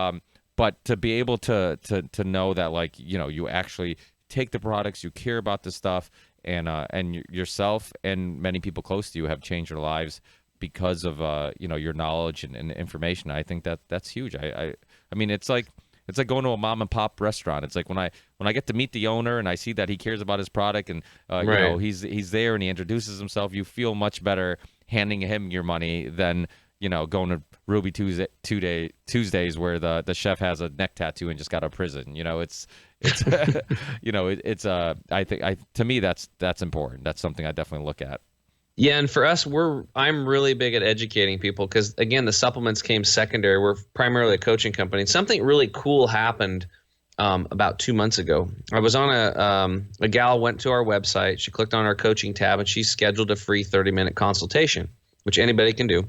to be able to know that, like, you actually take the products, you care about the stuff, and yourself and many people close to you have changed their lives because of your knowledge and information. I think that's huge. I mean, it's like going to a mom and pop restaurant. It's like when I get to meet the owner and I see that he cares about his product, and he's there and he introduces himself, you feel much better handing him your money than going to Ruby Tuesdays where the chef has a neck tattoo and just got out of prison. It's I think to me that's important. That's something I definitely look at. Yeah, and for us, I'm really big at educating people, because, again, the supplements came secondary. We're primarily a coaching company. Something really cool happened about 2 months ago. I was on a gal went to our website. She clicked on our coaching tab and she scheduled a free 30-minute consultation, which anybody can do.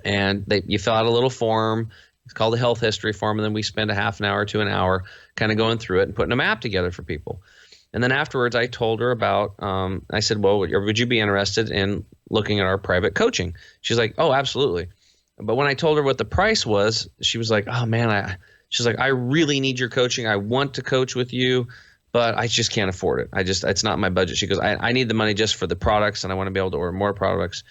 And you fill out a little form. It's called the health history form. And then we spend a half an hour to an hour kind of going through it and putting a map together for people. And then afterwards, I told her about, I said, well, would you be interested in looking at our private coaching? She's like, oh, absolutely. But when I told her what the price was, she was like, oh, man, she's like, I really need your coaching. I want to coach with you, but I just can't afford it. It's not my budget. She goes, I need the money just for the products and I want to be able to order more products.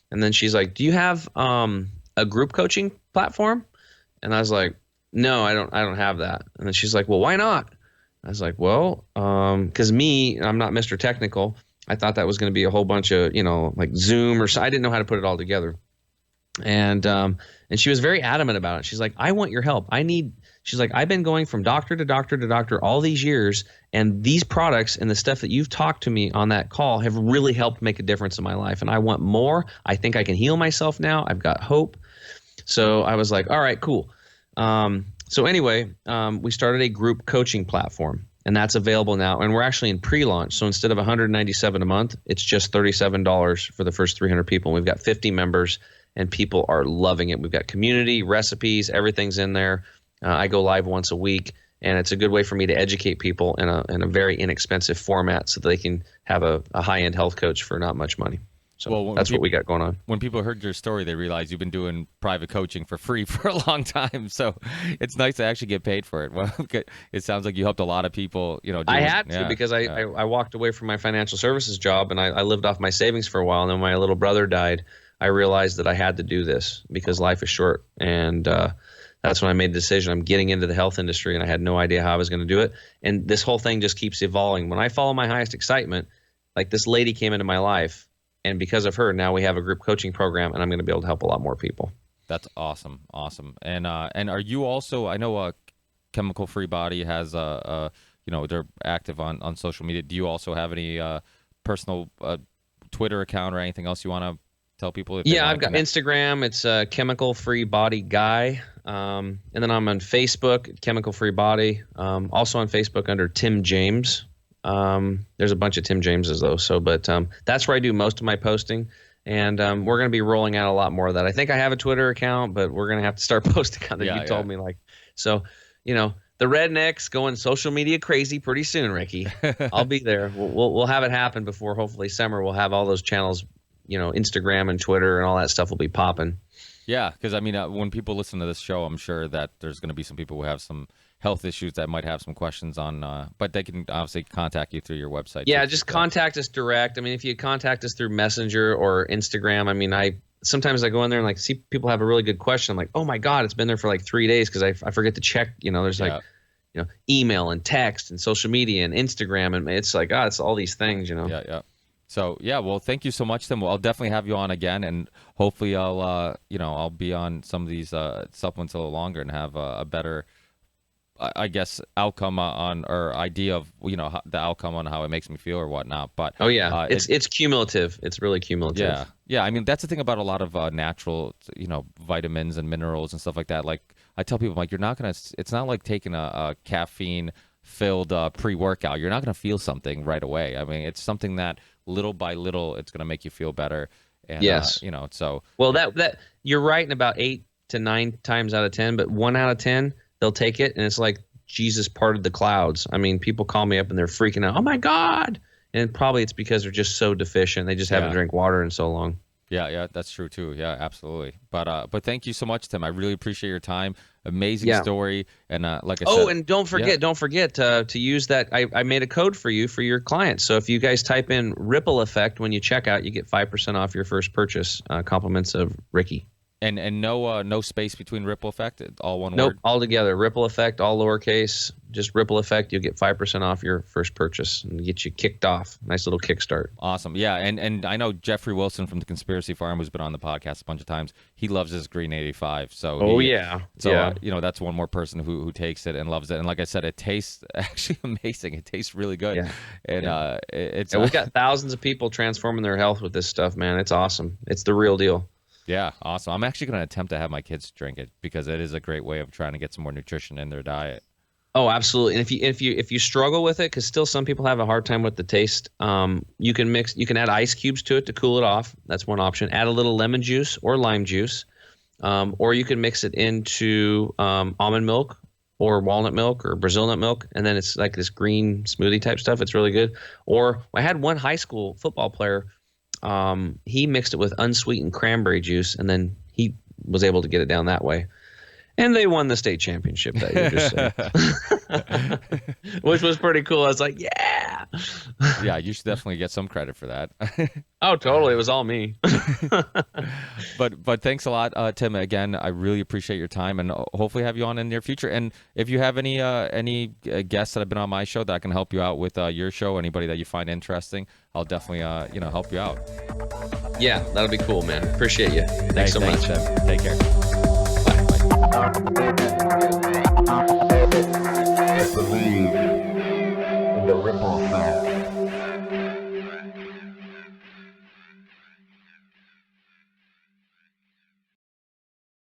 And then she's like, do you have a group coaching platform? And I was like, no, I don't have that. And then she's like, well, why not? I was like, well, because I'm not Mr. Technical. I thought that was going to be a whole bunch of, like Zoom or so. I didn't know how to put it all together. And she was very adamant about it. She's like, I want your help. She's like, I've been going from doctor to doctor to doctor all these years. And these products and the stuff that you've talked to me on that call have really helped make a difference in my life. And I want more. I think I can heal myself now. I've got hope. So I was like, all right, cool. So anyway, we started a group coaching platform, and that's available now. And we're actually in pre-launch. So instead of $197 a month, it's just $37 for the first 300 people. We've got 50 members, and people are loving it. We've got community, recipes, everything's in there. I go live once a week, and it's a good way for me to educate people in a very inexpensive format so that they can have a high-end health coach for not much money. So that's what we got going on. When people heard your story, they realized you've been doing private coaching for free for a long time. So it's nice to actually get paid for it. Well, it sounds like you helped a lot of people. I had to because I walked away from my financial services job and I lived off my savings for a while. And then when my little brother died, I realized that I had to do this because life is short. And that's when I made the decision. I'm getting into the health industry, and I had no idea how I was going to do it. And this whole thing just keeps evolving. When I follow my highest excitement, like this lady came into my life. And because of her, now we have a group coaching program, and I'm going to be able to help a lot more people. That's awesome. And are you also? I know Chemical Free Body has they're active on social media. Do you also have any personal Twitter account or anything else you want to tell people? I've got Instagram. It's Chemical Free Body Guy, and then I'm on Facebook, Chemical Free Body. Also on Facebook under Tim James. There's a bunch of Tim Jameses though. But that's where I do most of my posting, and we're going to be rolling out a lot more of that. I think I have a Twitter account, but we're going to have to start posting on that. You told me the rednecks going social media crazy pretty soon, Ricky. I'll be there. We'll have it happen before hopefully summer. We'll have all those channels, Instagram and Twitter and all that stuff will be popping. Yeah, because when people listen to this show, I'm sure that there's going to be some people who have some health issues that might have some questions on, but they can obviously contact you through your website. Yeah, just contact us direct. If you contact us through Messenger or Instagram, sometimes I go in there and see people have a really good question. I'm like, oh my God, it's been there for like 3 days because I forget to check. There's email and text and social media and Instagram, and it's like, it's all these things. Yeah. So well, thank you so much, Tim. Well, I'll definitely have you on again, and hopefully I'll be on some of these supplements a little longer and have a better, I guess, outcome or idea of the outcome on how it makes me feel or whatnot. But it's cumulative. It's really cumulative. Yeah. That's the thing about a lot of natural, vitamins and minerals and stuff like that. Like I tell people, you're not gonna. It's not like taking a caffeine filled pre-workout. You're not gonna feel something right away. It's something that little by little it's gonna make you feel better. And, yes. So well, that you're right in about 8 to 9 times out of 10, but 1 out of 10. They'll take it, and it's like Jesus parted the clouds. People call me up, and they're freaking out. Oh, my God. And probably it's because they're just so deficient. They just haven't drank water in so long. Yeah, that's true, too. Yeah, absolutely. But thank you so much, Tim. I really appreciate your time. Amazing story. And like I said. Oh, and don't forget to use that. I made a code for you for your clients. So if you guys type in Ripple Effect when you check out, you get 5% off your first purchase. Compliments of Ricky. And no space between Ripple Effect, all one word? Nope, all together. Ripple Effect, all lowercase. Just Ripple Effect. You'll get 5% off your first purchase and get you kicked off. Nice little kickstart. Awesome. Yeah, and I know Jeffrey Wilson from the Conspiracy Farm, who's been on the podcast a bunch of times. He loves his Green 85. So that's one more person who takes it and loves it. And like I said, it tastes actually amazing. It tastes really good. Yeah. And it's we've got thousands of people transforming their health with this stuff, man. It's awesome. It's the real deal. Yeah, awesome. I'm actually going to attempt to have my kids drink it because it is a great way of trying to get some more nutrition in their diet. Oh, absolutely. And if you struggle with it, because still some people have a hard time with the taste, you can add ice cubes to it to cool it off. That's one option. Add a little lemon juice or lime juice, or you can mix it into almond milk or walnut milk or Brazil nut milk, and then it's like this green smoothie type stuff. It's really good. Or I had one high school football player. He mixed it with unsweetened cranberry juice, and then he was able to get it down that way. And they won the state championship that year, which was pretty cool. I was like, yeah. Yeah, you should definitely get some credit for that. Oh, totally. It was all me. But thanks a lot, Tim. Again, I really appreciate your time, and hopefully have you on in the near future. And if you have any guests that have been on my show that can help you out with your show, anybody that you find interesting, I'll definitely help you out. Yeah, that'll be cool, man. Appreciate you. Thanks so much. Tim. Take care. Believe in the ripple effect.